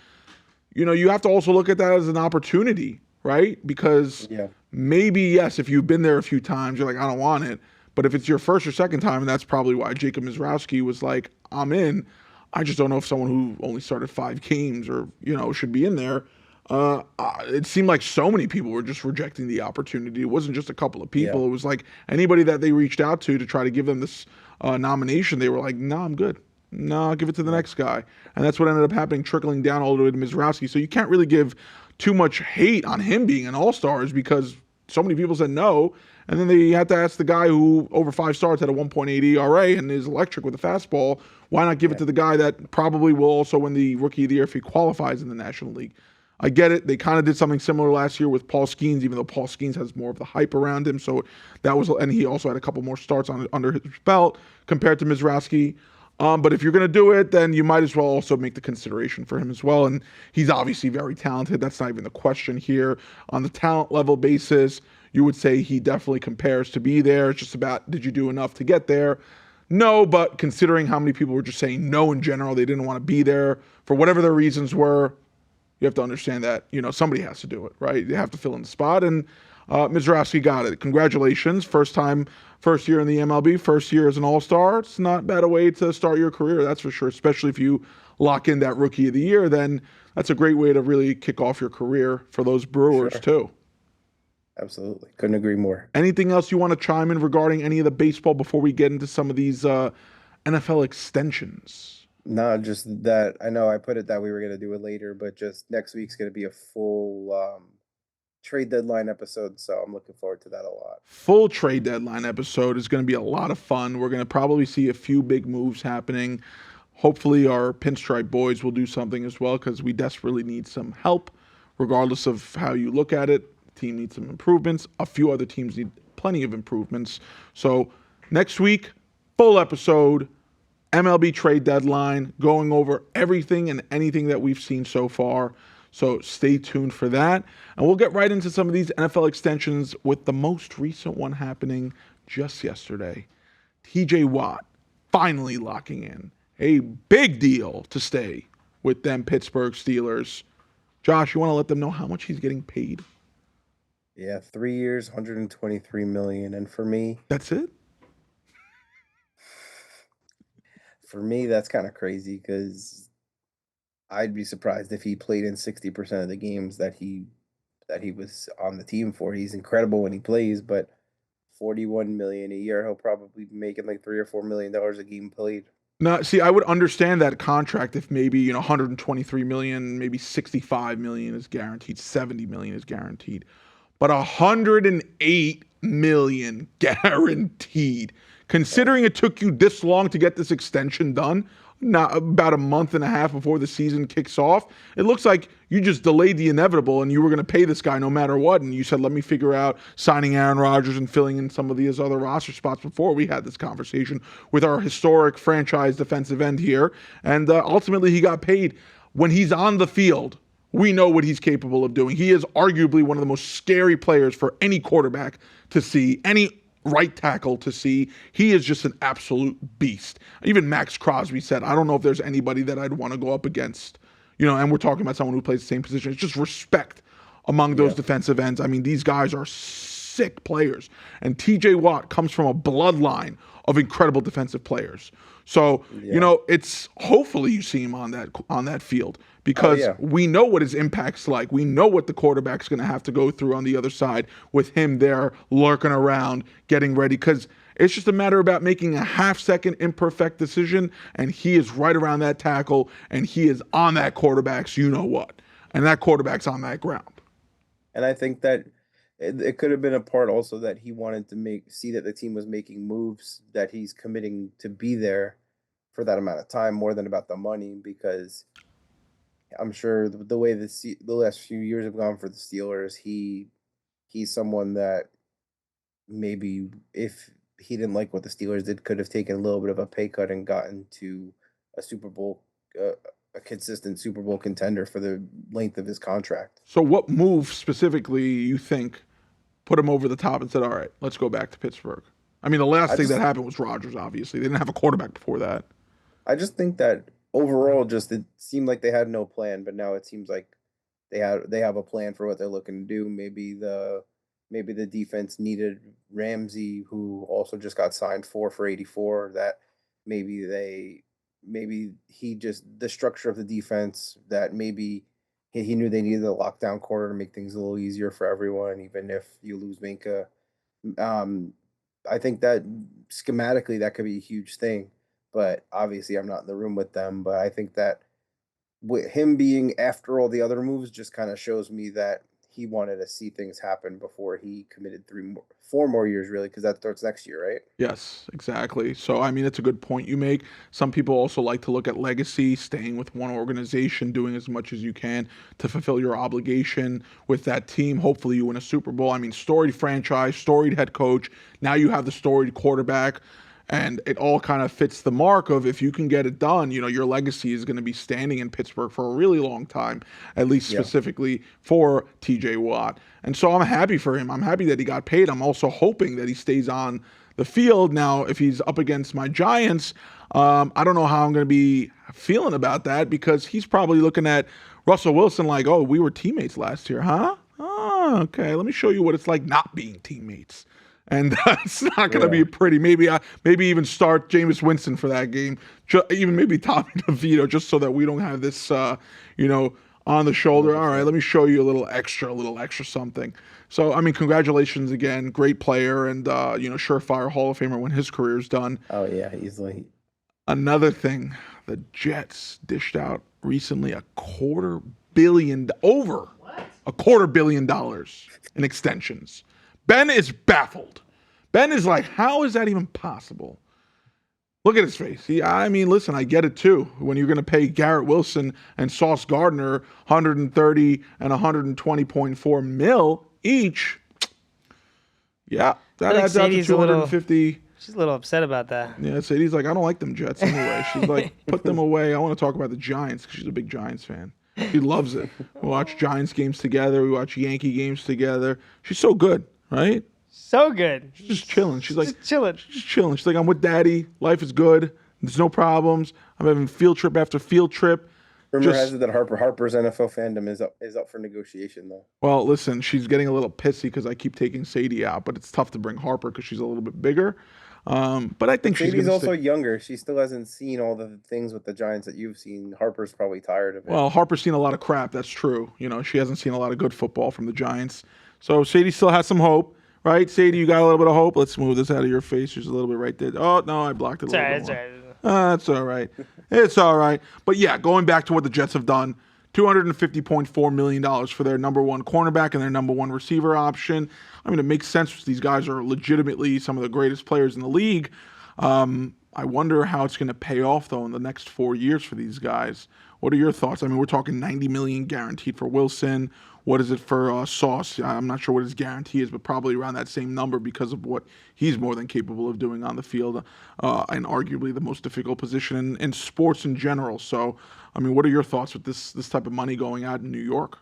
you have to also look at that as an opportunity. Right? Because maybe, yes, if you've been there a few times, you're like, I don't want it. But if it's your first or second time, and that's probably why Jacob Mizrowski was like, I'm in. I just don't know if someone who only started 5 games or, should be in there. It seemed like so many people were just rejecting the opportunity. It wasn't just a couple of people. Yeah. It was like anybody that they reached out to try to give them this nomination, they were like, no, I'm good. No, I'll give it to the next guy. And that's what ended up happening, trickling down all the way to Mizrowski. So you can't really give too much hate on him being an All-Star because so many people said no. And then they had to ask the guy who over 5 starts had a 1.8 ERA and is electric with a fastball. Why not give it to the guy that probably will also win the Rookie of the Year if he qualifies in the National League? I get it. They kind of did something similar last year with Paul Skeens, even though Paul Skeens has more of the hype around him. So that was, and he also had a couple more starts under his belt compared to Mizrowski. But if you're going to do it, then you might as well also make the consideration for him as well. And he's obviously very talented. That's not even the question here. On the talent level basis, you would say he definitely compares to be there. It's just about, did you do enough to get there? No, but considering how many people were just saying no in general, they didn't want to be there for whatever their reasons were, you have to understand that, somebody has to do it, right? You have to fill in the spot. And Mizrowski got it. Congratulations. First year in the MLB, first year as an all-star. It's not bad a way to start your career, that's for sure, especially if you lock in that rookie of the year, then that's a great way to really kick off your career for those Brewers too. Absolutely. Couldn't agree more. Anything else you want to chime in regarding any of the baseball before we get into some of these NFL extensions? No, just that I know I put it that we were going to do it later, but just next week's going to be a full trade deadline episode, so I'm looking forward to that a lot. Full trade deadline episode is going to be a lot of fun. We're going to probably see a few big moves happening. Hopefully our Pinstripe boys will do something as well because we desperately need some help, regardless of how you look at it. The team needs some improvements. A few other teams need plenty of improvements. So next week, full episode, MLB trade deadline, going over everything and anything that we've seen so far. So stay tuned for that. And we'll get right into some of these NFL extensions with the most recent one happening just yesterday. TJ Watt finally locking in a big deal to stay with them Pittsburgh Steelers. Josh, you want to let them know how much he's getting paid? Yeah, 3 years, $123 million. And for me, that's it? For me, that's kind of crazy because I'd be surprised if he played in 60% of the games that he was on the team for. He's incredible when he plays, but $41 million a year, he'll probably be making like $3 or $4 million a game played. No, see, I would understand that contract if maybe, $123 million, maybe $65 million is guaranteed, $70 million is guaranteed. But $108 million guaranteed. Considering it took you this long to get this extension done, not about a month and a half before the season kicks off, it looks like you just delayed the inevitable and you were going to pay this guy no matter what. And you said, let me figure out signing Aaron Rodgers and filling in some of these other roster spots before we had this conversation with our historic franchise defensive end here. And ultimately he got paid. When he's on the field, we know what he's capable of doing. He is arguably one of the most scary players for any quarterback to see, any right tackle to see. He is just an absolute beast. Even Max Crosby said, I don't know if there's anybody that I'd want to go up against. And we're talking about someone who plays the same position. It's just respect among those defensive ends. I mean, these guys are sick players. And TJ Watt comes from a bloodline of incredible defensive players. So, it's hopefully you see him on that field because we know what his impact's like. We know what the quarterback's going to have to go through on the other side with him there lurking around, getting ready, because it's just a matter about making a half-second imperfect decision, and he is right around that tackle, and he is on that quarterback's you-know-what, and that quarterback's on that ground. And I think that it could have been a part also that he wanted to see that the team was making moves, that he's committing to be there for that amount of time more than about the money, because I'm sure the way the last few years have gone for the Steelers, he's someone that maybe if he didn't like what the Steelers did, could have taken a little bit of a pay cut and gotten to a Super Bowl, a consistent Super Bowl contender for the length of his contract. So what move specifically you think put him over the top and said, all right, let's go back to Pittsburgh? I mean, the last thing that happened was Rodgers, obviously. They didn't have a quarterback before that. I just think that overall, it seemed like they had no plan, but now it seems like they have a plan for what they're looking to do. Maybe the defense needed Ramsey, who also just got signed for 84. That maybe the structure of the defense, that maybe he knew they needed a lockdown corner to make things a little easier for everyone, even if you lose Minka. I think that schematically that could be a huge thing, but obviously I'm not in the room with them. But I think that with him being after all the other moves just kind of shows me that he wanted to see things happen before he committed 4 more years, really, because that starts next year, right? Yes, exactly. So, I mean, it's a good point you make. Some people also like to look at legacy, staying with one organization, doing as much as you can to fulfill your obligation with that team. Hopefully you win a Super Bowl. I mean, storied franchise, storied head coach. Now you have the storied quarterback. And it all kind of fits the mark of if you can get it done, your legacy is going to be standing in Pittsburgh for a really long time, at least specifically for TJ Watt. And so I'm happy for him. I'm happy that he got paid. I'm also hoping that he stays on the field. Now, if he's up against my Giants, I don't know how I'm going to be feeling about that, because he's probably looking at Russell Wilson like, oh, we were teammates last year, huh? Oh, okay. Let me show you what it's like not being teammates. And it's not going to be pretty. Maybe even start Jameis Winston for that game. Even maybe Tommy DeVito, just so that we don't have this, on the shoulder. All right, let me show you a little extra something. So, I mean, congratulations again. Great player and, surefire Hall of Famer when his career's done. Oh, yeah, easily. Another thing, the Jets dished out recently $250 million in extensions. Ben is baffled. Ben is like, how is that even possible? Look at his face. Listen, I get it too. When you're going to pay Garrett Wilson and Sauce Gardner 130 and 120.4 mil each, yeah, that adds out to 250. She's a little upset about that. Yeah, Sadie's like, I don't like them Jets anyway. She's like, put them away. I want to talk about the Giants because she's a big Giants fan. She loves it. We watch Giants games together. We watch Yankee games together. She's so good. Right? So good. She's just chilling. She's like, just chilling. She's chilling. She's like, I'm with Daddy. Life is good. There's no problems. I'm having field trip after field trip. Rumor has it that Harper's NFL fandom is up for negotiation, though. Well, listen, she's getting a little pissy because I keep taking Sadie out, but it's tough to bring Harper because she's a little bit bigger. But I think Sadie's also younger. She still hasn't seen all the things with the Giants that you've seen. Harper's probably tired of it. Well, Harper's seen a lot of crap. That's true. She hasn't seen a lot of good football from the Giants. So Sadie still has some hope, right? Sadie, you got a little bit of hope. Let's move this out of your face. There's a little bit right there. Oh, no, I blocked it a little bit more. That's all right. It's all right. But yeah, going back to what the Jets have done, $250.4 million for their number one cornerback and their number one receiver option. I mean, it makes sense. These guys are legitimately some of the greatest players in the league. I wonder how it's going to pay off, though, in the next 4 years for these guys. What are your thoughts? I mean, we're talking $90 million guaranteed for Wilson. What is it for Sauce? I'm not sure what his guarantee is, but probably around that same number because of what he's more than capable of doing on the field, and arguably the most difficult position in sports in general. So, I mean, what are your thoughts with this type of money going out in New York?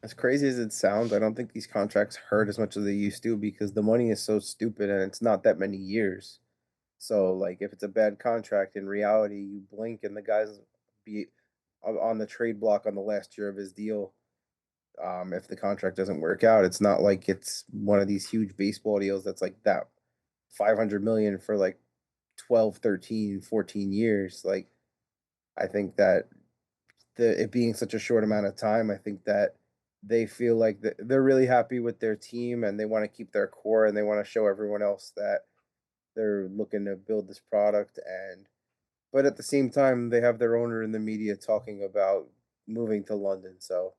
As crazy as it sounds, I don't think these contracts hurt as much as they used to because the money is so stupid and it's not that many years. So, like, if it's a bad contract, in reality, you blink and the guy's be on the trade block on the last year of his deal. If the contract doesn't work out, it's not like it's one of these huge baseball deals that's like that 500 million for like 12, 13, 14 years. Like, I think that it being such a short amount of time, I think that they feel like they're really happy with their team and they want to keep their core and they want to show everyone else that they're looking to build this product. But at the same time, they have their owner in the media talking about moving to London. So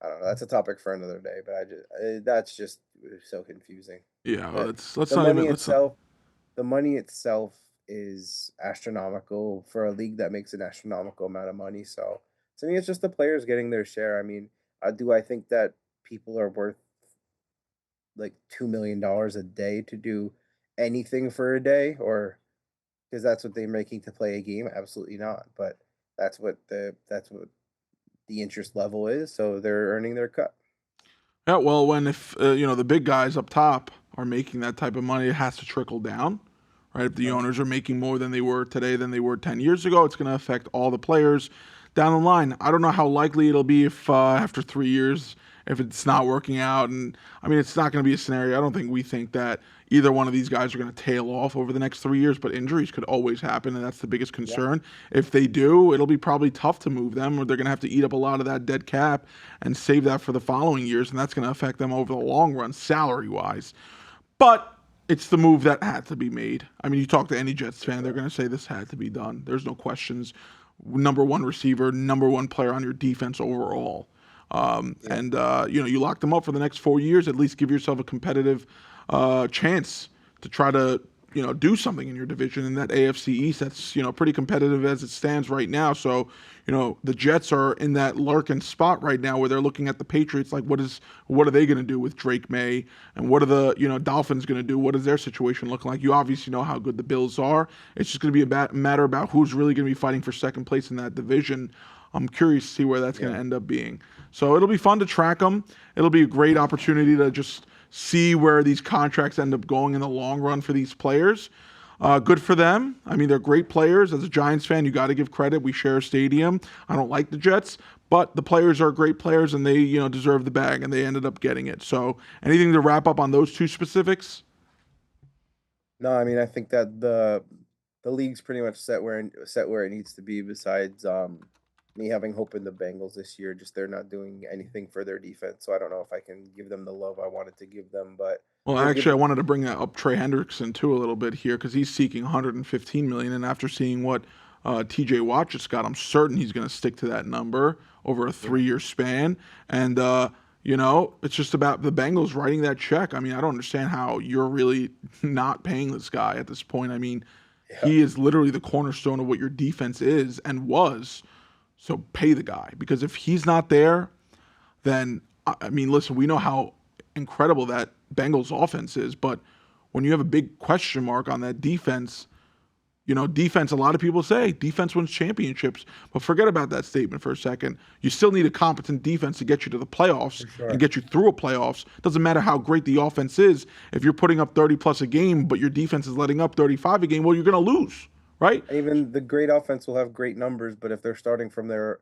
I don't know. That's a topic for another day. But that's just so confusing. Yeah, well, the money itself is astronomical for a league that makes an astronomical amount of money. So to me, it's just the players getting their share. I mean, do I think that people are worth like $2 million a day to do anything for a day, or because that's what they're making to play a game? Absolutely not. But that's what the interest level is. So they're earning their cut. Yeah, well, if the big guys up top are making that type of money, it has to trickle down, right? If the owners are making more than they were today than they were 10 years ago, it's going to affect all the players down the line. I don't know how likely it'll be if after 3 years, if it's not working out. And I mean, it's not going to be a scenario. I don't think we think that either one of these guys are going to tail off over the next 3 years, but injuries could always happen, and that's the biggest concern. Yeah. If they do, it'll be probably tough to move them, or they're going to have to eat up a lot of that dead cap and save that for the following years, and that's going to affect them over the long run, salary-wise. But it's the move that had to be made. I mean, you talk to any Jets fan, they're going to say this had to be done. There's no questions. Number one receiver, number one player on your defense overall. And you lock them up for the next 4 years, at least give yourself a competitive chance to try to do something in your division in that AFC East that's, pretty competitive as it stands right now. So, the Jets are in that lurking spot right now where they're looking at the Patriots like, what are they going to do with Drake May? And what are the, Dolphins going to do? What is their situation looking like? You obviously know how good the Bills are. It's just going to be a matter about who's really going to be fighting for second place in that division. I'm curious to see where that's going to end up being. So it'll be fun to track them. It'll be a great opportunity to just see where these contracts end up going in the long run for these players. Good for them. I mean, they're great players. As a Giants fan, you got to give credit. We share a stadium. I don't like the Jets, but the players are great players, and they, deserve the bag, and they ended up getting it. So anything to wrap up on those two specifics? No, I mean, I think that the league's pretty much set where it needs to be. Besides me having hope in the Bengals this year, just they're not doing anything for their defense. So I don't know if I can give them the love I wanted to give them. But well, actually, I wanted to bring up Trey Hendrickson too a little bit here because he's seeking $115 million, and after seeing what T.J. Watt just got, I'm certain he's going to stick to that number over a 3-year span. And it's just about the Bengals writing that check. I mean, I don't understand how you're really not paying this guy at this point. I mean, he is literally the cornerstone of what your defense is and was. So pay the guy, because if he's not there, then, I mean, listen, we know how incredible that Bengals offense is, but when you have a big question mark on that defense, defense, a lot of people say defense wins championships, but forget about that statement for a second. You still need a competent defense to get you to the playoffs and get you through a playoffs. Doesn't matter how great the offense is. If you're putting up 30 plus a game, but your defense is letting up 35 a game, well, you're going to lose. Right? And even the great offense will have great numbers, but if they're starting from their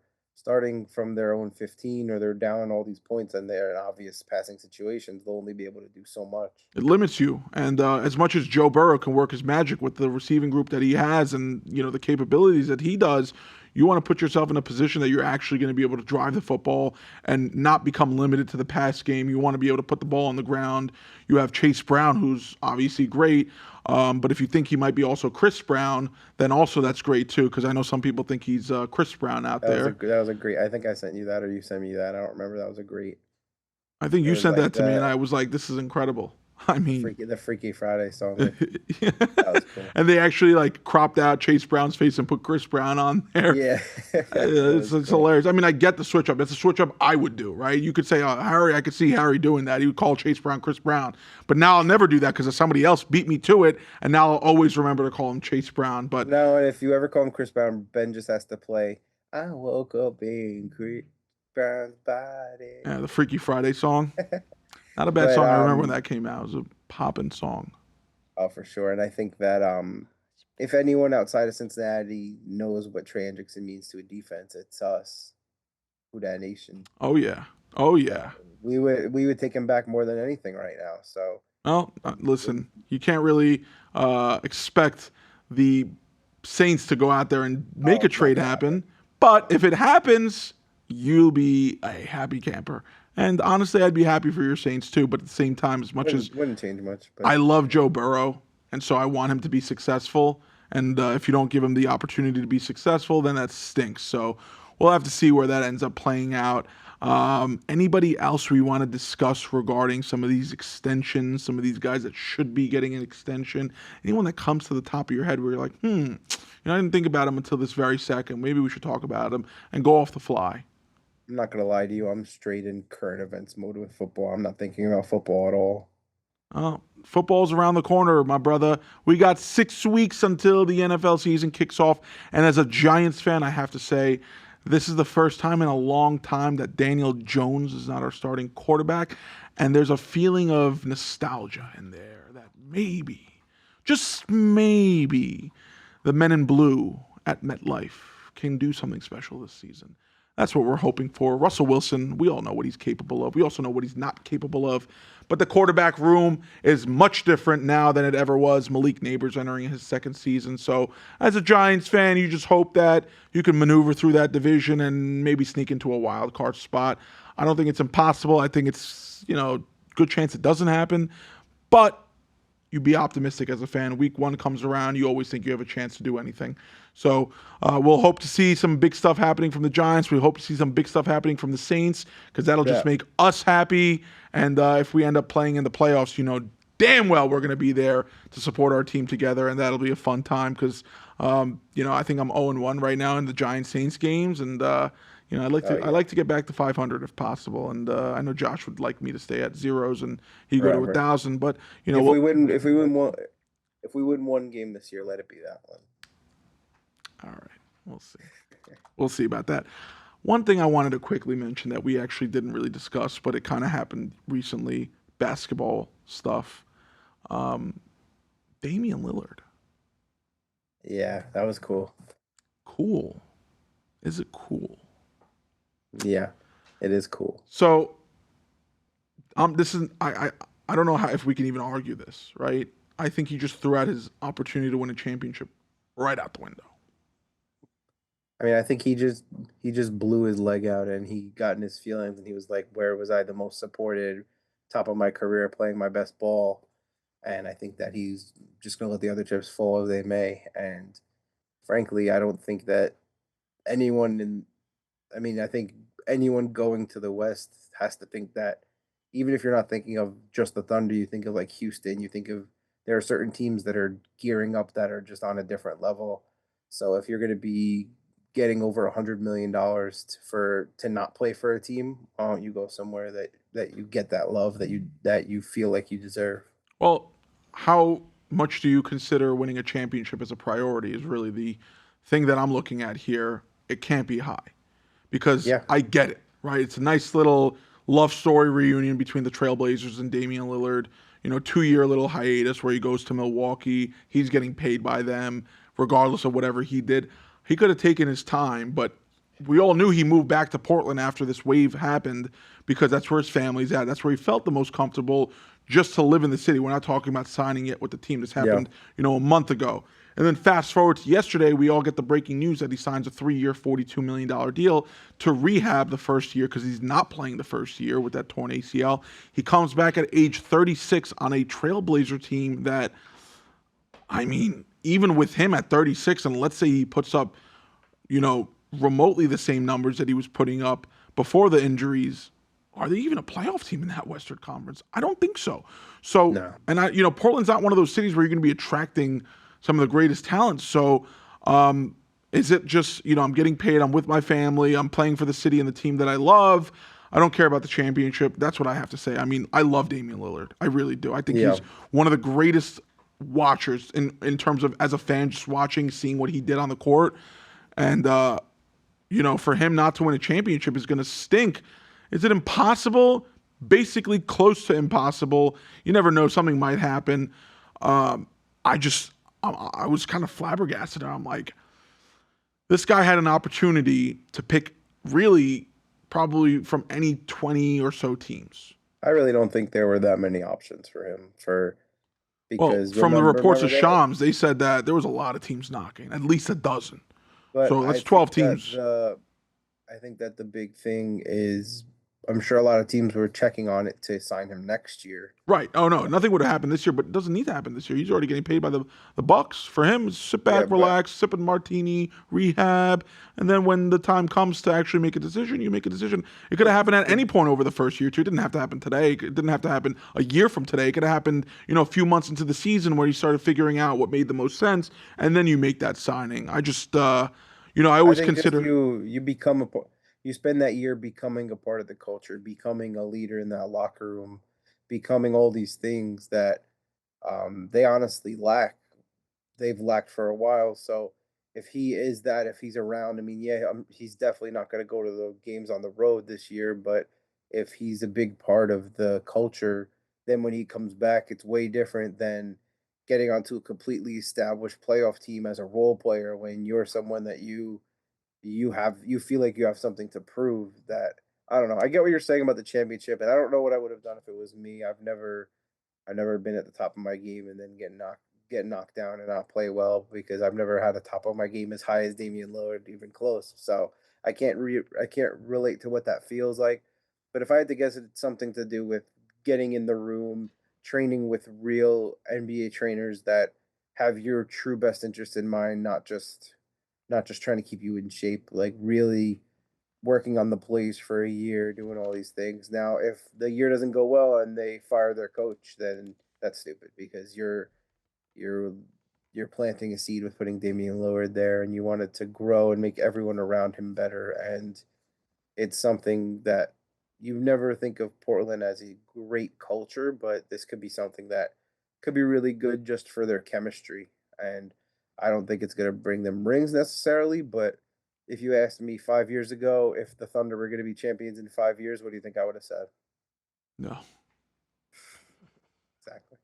own 15 or they're down all these points and they're in obvious passing situations, they'll only be able to do so much. It limits you. And as much as Joe Burrow can work his magic with the receiving group that he has and, the capabilities that he does, you want to put yourself in a position that you're actually going to be able to drive the football and not become limited to the pass game. You want to be able to put the ball on the ground. You have Chase Brown, who's obviously great. But if you think he might be also Chris Brown, then also that's great too, because I know some people think he's Chris Brown out there. That was a great. I think I sent you that, or you sent me that. I don't remember. That was a great. I think you sent that to me, and I was like, "This is incredible." I mean, the Freaky Friday song. That was cool. And they actually cropped out Chase Brown's face and put Chris Brown on there. Yeah, it's cool. Hilarious. I mean, I get the switch up. That's a switch up I would do, right? You could say, Harry. I could see Harry doing that. He would call Chase Brown Chris Brown. But now I'll never do that because somebody else beat me to it, and now I'll always remember to call him Chase Brown. But no, and if you ever call him Chris Brown, Ben just has to play. I woke up in Chris Brown's body. Yeah, the Freaky Friday song. Not a bad song. I remember when that came out. It was a poppin' song. Oh, for sure. And I think that if anyone outside of Cincinnati knows what Trey Hendrickson means to a defense, it's us, Who Dat Nation. Oh yeah. Oh yeah. We would take him back more than anything right now. So. Well, listen, you can't really expect the Saints to go out there and make a trade happen. But if it happens, you'll be a happy camper. And honestly, I'd be happy for your Saints too. But at the same time, as much as wouldn't change much. But. I love Joe Burrow, and so I want him to be successful. And if you don't give him the opportunity to be successful, then that stinks. So we'll have to see where that ends up playing out. Anybody else we want to discuss regarding some of these extensions, some of these guys that should be getting an extension? Anyone that comes to the top of your head where you're like, I didn't think about him until this very second. Maybe we should talk about him and go off the fly. I'm not going to lie to you. I'm straight in current events mode with football. I'm not thinking about football at all. Oh, football's around the corner, my brother. We got 6 weeks until the NFL season kicks off. And as a Giants fan, I have to say, this is the first time in a long time that Daniel Jones is not our starting quarterback. And there's a feeling of nostalgia in there that maybe, just maybe, the men in blue at MetLife can do something special this season. That's what we're hoping for. Russell Wilson, we all know what he's capable of. We also know what he's not capable of. But the quarterback room is much different now than it ever was. Malik Neighbors entering his second season. So as a Giants fan, you just hope that you can maneuver through that division and maybe sneak into a wild card spot. I don't think it's impossible. I think it's, good chance it doesn't happen. But you be optimistic as a fan. Week 1 comes around, you always think you have a chance to do anything. So we'll hope to see some big stuff happening from the Giants. We hope to see some big stuff happening from the Saints because that'll just make us happy. And if we end up playing in the playoffs, damn well we're going to be there to support our team together, and that'll be a fun time because, I think I'm 0-1 right now in the Giants-Saints games, and I like to get back to 500 if possible, and I know Josh would like me to stay at zeros and he'd go to Forever. 1,000, but If we win one game this year, let it be that one. all right, we'll see. We'll see about that. One thing I wanted to quickly mention that we actually didn't really discuss, but it kind of happened recently, basketball stuff. Damian Lillard. Yeah, that was cool. Cool. Is it cool? Yeah, it is cool. So, this is I don't know if we can even argue this, right? I think he just threw out his opportunity to win a championship right out the window. I mean, I think he just blew his leg out and he got in his feelings and he was like, "Where was I the most supported, top of my career, playing my best ball?" And I think that he's just gonna let the other chips fall as they may. And frankly, I don't think that anyone in I mean, I think anyone going to the West has to think that even if you're not thinking of just the Thunder, you think of like Houston, you think of there are certain teams that are gearing up that are just on a different level. So if you're going to be getting over $100 million to not play for a team, why don't you go somewhere that you get that love that you feel like you deserve? Well, how much do you consider winning a championship as a priority is really the thing that I'm looking at here. It can't be high because Yeah, I get it, right? It's a nice little love story reunion between the Trailblazers and Damian Lillard. 2-year little hiatus where he goes to Milwaukee. He's getting paid by them regardless of whatever he did. He could have taken his time, but we all knew he moved back to Portland after this wave happened because that's where his family's at. That's where he felt the most comfortable just to live in the city. We're not talking about signing it with the team. This happened, a month ago. And then fast forward to yesterday, we all get the breaking news that he signs a 3-year, $42 million deal to rehab the first year because he's not playing the first year with that torn ACL. He comes back at age 36 on a Trailblazer team that, I mean, even with him at 36, and let's say he puts up, remotely the same numbers that he was putting up before the injuries, are they even a playoff team in that Western Conference? I don't think so. So, no. and Portland's not one of those cities where you're going to be attracting some of the greatest talents. So, is it just, I'm getting paid, I'm with my family, I'm playing for the city and the team that I love. I don't care about the championship. That's what I have to say. I mean, I love Damian Lillard. I really do. I think he's one of the greatest watchers in terms of as a fan, just watching, seeing what he did on the court. And, for him not to win a championship is going to stink. Is it impossible? Basically close to impossible. You never know. Something might happen. I was kind of flabbergasted. I'm like, this guy had an opportunity to pick really probably from any 20 or so teams. I really don't think there were that many options for him because from the reports of remember Shams, they said that there was a lot of teams knocking, at least a dozen. but So that's 12 teams. I think that the big thing is I'm sure a lot of teams were checking on it to sign him next year. Right. Oh no, nothing would have happened this year, but it doesn't need to happen this year. He's already getting paid by the Bucks. For him, it's sit back, relax, sip a martini, rehab, and then when the time comes to actually make a decision, you make a decision. It could have happened at any point over the first year too. It didn't have to happen today. It didn't have to happen a year from today. It could have happened, a few months into the season where you started figuring out what made the most sense, and then you make that signing. I just, I always consider you become you spend that year becoming a part of the culture, becoming a leader in that locker room, becoming all these things that they honestly lack. They've lacked for a while. So if if he's around, I mean, yeah, he's definitely not going to go to the games on the road this year. But if he's a big part of the culture, then when he comes back, it's way different than getting onto a completely established playoff team as a role player when you're someone that you feel like you have something to prove that I don't know. I get what you're saying about the championship, and I don't know what I would have done if it was me. I've never been at the top of my game and then get knocked down and not play well because I've never had a top of my game as high as Damian Lillard, even close. So I can't relate to what that feels like. But if I had to guess, it's something to do with getting in the room, training with real NBA trainers that have your true best interest in mind, not just trying to keep you in shape, like really working on the plays for a year, doing all these things. Now, if the year doesn't go well and they fire their coach, then that's stupid because you're you're planting a seed with putting Damian Lillard there, and you want it to grow and make everyone around him better. And it's something that you never think of Portland as a great culture, but this could be something that could be really good just for their chemistry. And I don't think it's going to bring them rings necessarily, but if you asked me 5 years ago if the Thunder were going to be champions in 5 years, what do you think I would have said? No. Exactly.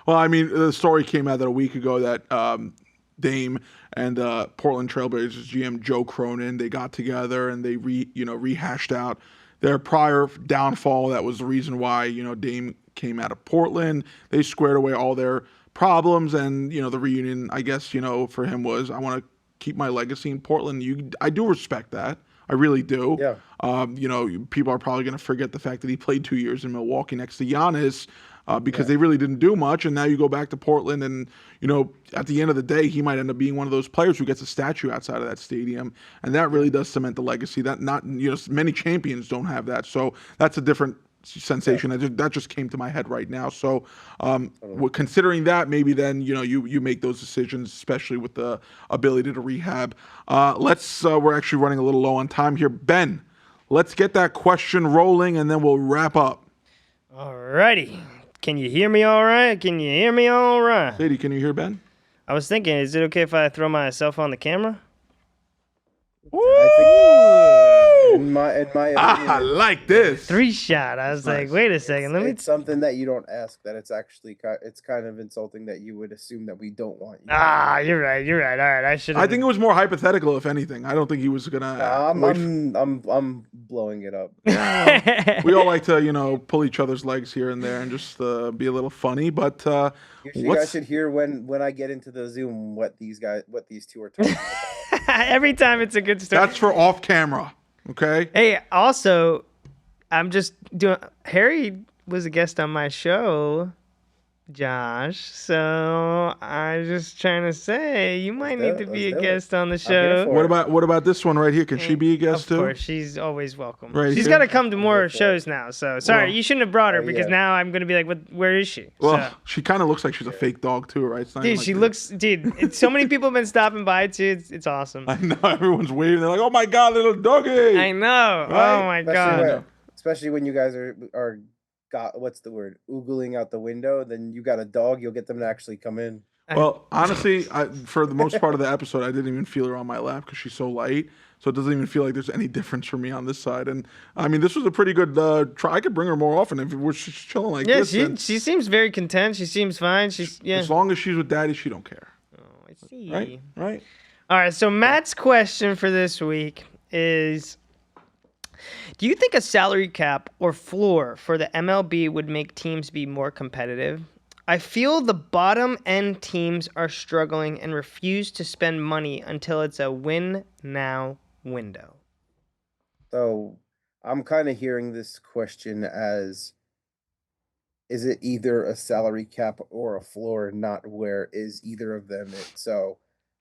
Well, I mean, the story came out that a week ago that Dame and Portland Trailblazers GM Joe Cronin, they got together and they rehashed out their prior downfall. That was the reason why Dame came out of Portland. They squared away all their problems, and the reunion, I guess, for him was, I want to keep my legacy in Portland. I do respect that. I really do. Yeah. People are probably going to forget the fact that he played 2 years in Milwaukee next to Giannis because they really didn't do much. And now you go back to Portland and, at the end of the day, he might end up being one of those players who gets a statue outside of that stadium. And that really does cement the legacy that many champions don't have that. So that's a different sensation. That just came to my head right now. So considering that, maybe then you make those decisions, especially with the ability to rehab. We're actually running a little low on time here. Ben, let's get that question rolling and then we'll wrap up. Alrighty. Can you hear me all right? Sadie, can you hear Ben? I was thinking, is it okay if I throw myself on the camera? I think in my opinion, I like this. 3-shot. I was like, wait a second. It's something that you don't ask. That it's actually it's kind of insulting that you would assume that we don't want you. You're right. All right, I should. I think it was more hypothetical, if anything. I don't think he was gonna. I'm blowing it up. We all like to pull each other's legs here and there and just be a little funny. But you guys should hear when I get into the Zoom what these two are talking about. Every time it's a good story. That's for off camera. Okay. Hey, also, I'm just doing. Harry was a guest on my show, Josh. So I'm just trying to say you might need to be a guest on the show. What about this one right here? Can she be a guest too? Of course, she's always welcome. Right She's got to come to more shows now. So sorry, you shouldn't have brought her because now I'm gonna be like, where is she? Well, she kind of looks like she's a fake dog too, right? Dude, she looks. Dude, so many people have been stopping by too. It's awesome. I know everyone's waving. They're like, "Oh my god, little doggy!" I know. Right? Oh my god. Especially when you guys are what's the word? Oogling out the window. Then you got a dog. You'll get them to actually come in. Well, honestly, for the most part of the episode, I didn't even feel her on my lap because she's so light. So it doesn't even feel like there's any difference for me on this side. And I mean, this was a pretty good try. I could bring her more often if we're just chilling like this. Yeah, she seems very content. She seems fine. As long as she's with Daddy, she don't care. Oh, I see. Right. All right. So Matt's question for this week is: do you think a salary cap or floor for the MLB would make teams be more competitive? I feel the bottom end teams are struggling and refuse to spend money until it's a win now window. So I'm kind of hearing this question as, is it either a salary cap or a floor? Not where is either of them it. So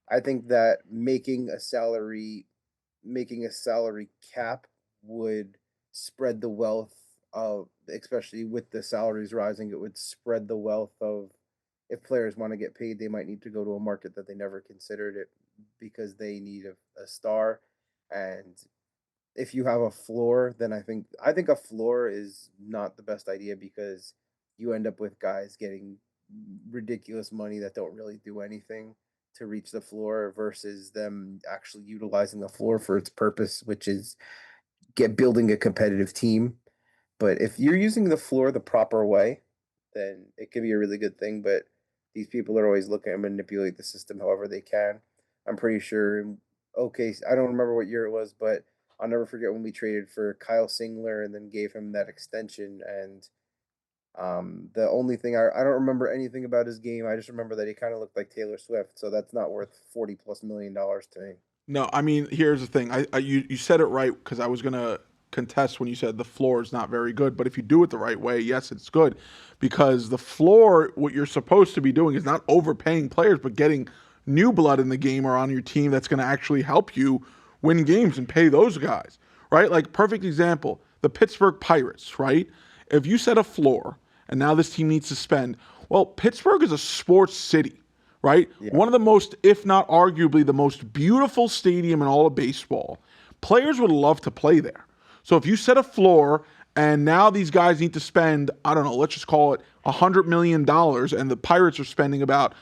I think that making a salary cap would spread the wealth of, especially with the salaries rising, it would spread the wealth of, if players want to get paid, they might need to go to a market that they never considered it because they need a star. And if you have a floor, then I think a floor is not the best idea because you end up with guys getting ridiculous money that don't really do anything to reach the floor versus them actually utilizing the floor for its purpose, which is building a competitive team. But if you're using the floor the proper way, then it could be a really good thing. But these people are always looking to manipulate the system however they can. I'm pretty sure. Okay, I don't remember what year it was, but I'll never forget when we traded for Kyle Singler and then gave him that extension. And the only thing I don't remember anything about his game. I just remember that he kind of looked like Taylor Swift. So that's not worth $40+ million to me. No, I mean, here's the thing. You said it right because I was gonna contest when you said the floor is not very good, but if you do it the right way, yes, it's good, because the floor, what you're supposed to be doing is not overpaying players, but getting new blood in the game or on your team that's going to actually help you win games and pay those guys, right? Like, perfect example, the Pittsburgh Pirates, right? If you set a floor and now this team needs to spend. Well, Pittsburgh is a sports city, right? Yeah. One of the most, if not arguably the most beautiful stadium in all of baseball. Players would love to play there. So if you set a floor and now these guys need to spend, I don't know, let's just call it $100 million, and the Pirates are spending about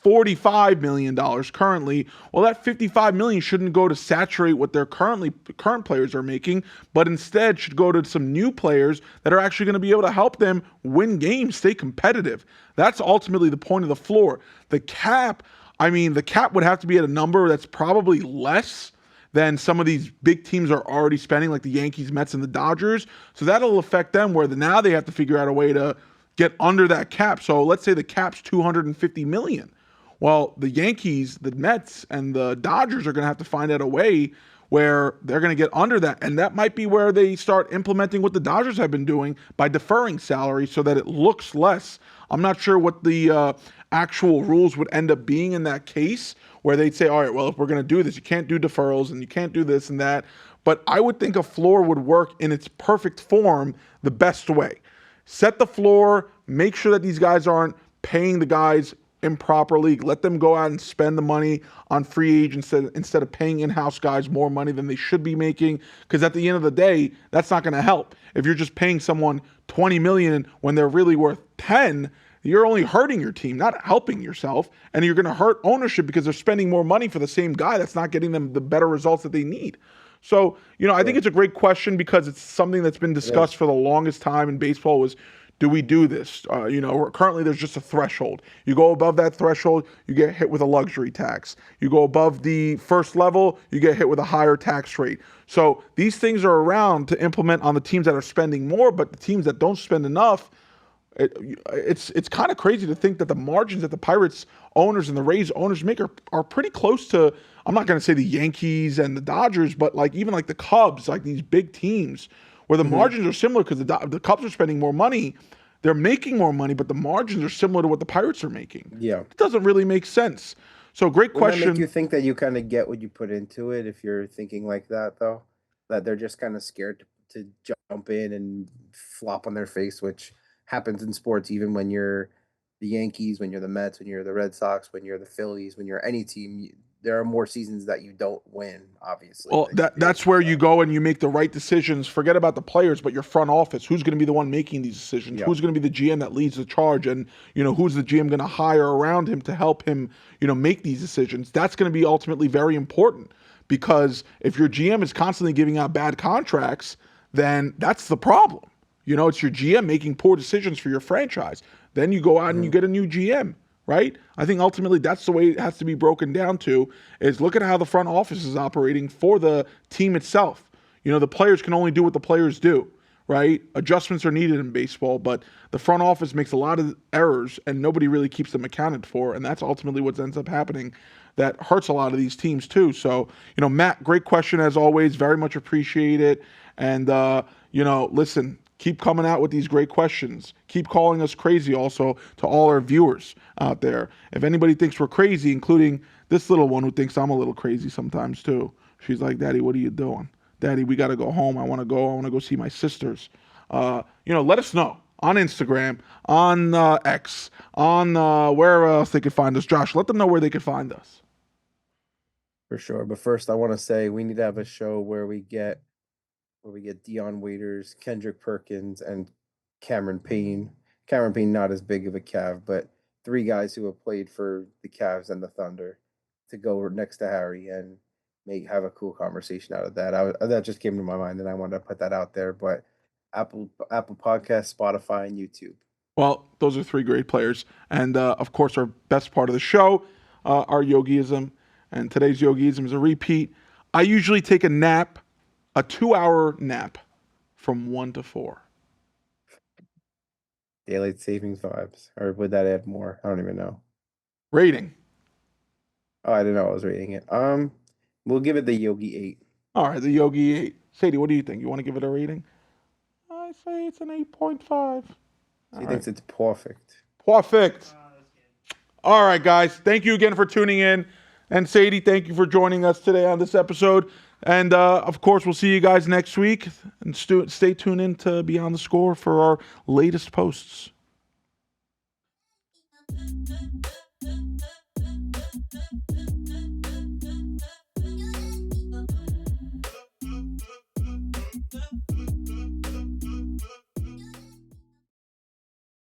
$45 million currently, well, that $55 million shouldn't go to saturate what their current players are making, but instead should go to some new players that are actually going to be able to help them win games, stay competitive. That's ultimately the point of the floor. The cap would have to be at a number that's probably less than some of these big teams are already spending, like the Yankees, Mets, and the Dodgers. So that'll affect them where now they have to figure out a way to get under that cap. So let's say the cap's $250 million. Well, the Yankees, the Mets, and the Dodgers are going to have to find out a way where they're going to get under that. And that might be where they start implementing what the Dodgers have been doing by deferring salary so that it looks less. I'm not sure what the actual rules would end up being in that case, where they'd say, all right, well, if we're going to do this, you can't do deferrals and you can't do this and that. But I would think a floor would work in its perfect form the best way. Set the floor, make sure that these guys aren't paying the guys improperly. Let them go out and spend the money on free agents instead of paying in-house guys more money than they should be making. Because at the end of the day, that's not going to help. If you're just paying someone $20 million when they're really worth 10, you're only hurting your team, not helping yourself. And you're going to hurt ownership because they're spending more money for the same guy that's not getting them the better results that they need. So, I think it's a great question because it's something that's been discussed for the longest time in baseball was, do we do this? Currently there's just a threshold. You go above that threshold, you get hit with a luxury tax. You go above the first level, you get hit with a higher tax rate. So these things are around to implement on the teams that are spending more, but the teams that don't spend enough, it's kind of crazy to think that the margins that the Pirates owners and the Rays owners make are pretty close to, I'm not going to say the Yankees and the Dodgers, but even the Cubs, like these big teams, where the margins are similar because the Cubs are spending more money. They're making more money, but the margins are similar to what the Pirates are making. Yeah. It doesn't really make sense. So great question. Doesn't that make you think that you kind of get what you put into it if you're thinking like that, though? That they're just kind of scared to jump in and flop on their face, which happens in sports even when you're the Yankees, when you're the Mets, when you're the Red Sox, when you're the Phillies, when you're any team. There are more seasons that you don't win, obviously. Well, that's where you go and you make the right decisions. Forget about the players, but your front office. Who's going to be the one making these decisions? Yeah. Who's going to be the GM that leads the charge? And, who's the GM going to hire around him to help him, make these decisions? That's going to be ultimately very important because if your GM is constantly giving out bad contracts, then that's the problem. It's your GM making poor decisions for your franchise. Then you go out and you get a new GM. Right? I think ultimately that's the way it has to be broken down to is look at how the front office is operating for the team itself. The players can only do what the players do, right? Adjustments are needed in baseball, but the front office makes a lot of errors and nobody really keeps them accounted for. And that's ultimately what ends up happening that hurts a lot of these teams too. So, Matt, great question as always. Very much appreciate it. And, listen, keep coming out with these great questions. Keep calling us crazy also to all our viewers out there. If anybody thinks we're crazy, including this little one who thinks I'm a little crazy sometimes too. She's like, Daddy, what are you doing? Daddy, we got to go home. I want to go see my sisters. Let us know on Instagram, on X, on wherever else they could find us. Josh, let them know where they could find us. For sure. But first, I want to say we need to have a show where we get Dion Waiters, Kendrick Perkins, and Cameron Payne. Cameron Payne not as big of a Cav, but three guys who have played for the Cavs and the Thunder to go next to Harry and have a cool conversation out of that. That just came to my mind, and I wanted to put that out there. But Apple Podcasts, Spotify, and YouTube. Well, those are three great players, and of course, our best part of the show, our yogiism, and today's yogiism is a repeat. I usually take a 2-hour nap from 1 to 4. Daylight savings vibes. Or would that add more? I don't even know. Rating. Oh, I didn't know I was rating it. We'll give it the Yogi 8. All right, the Yogi 8. Sadie, what do you think? You want to give it a rating? I say it's an 8.5. She thinks it's perfect. Perfect. All right, guys. Thank you again for tuning in. And Sadie, thank you for joining us today on this episode. And, of course, we'll see you guys next week. And stay tuned in to Beyond the Score for our latest posts.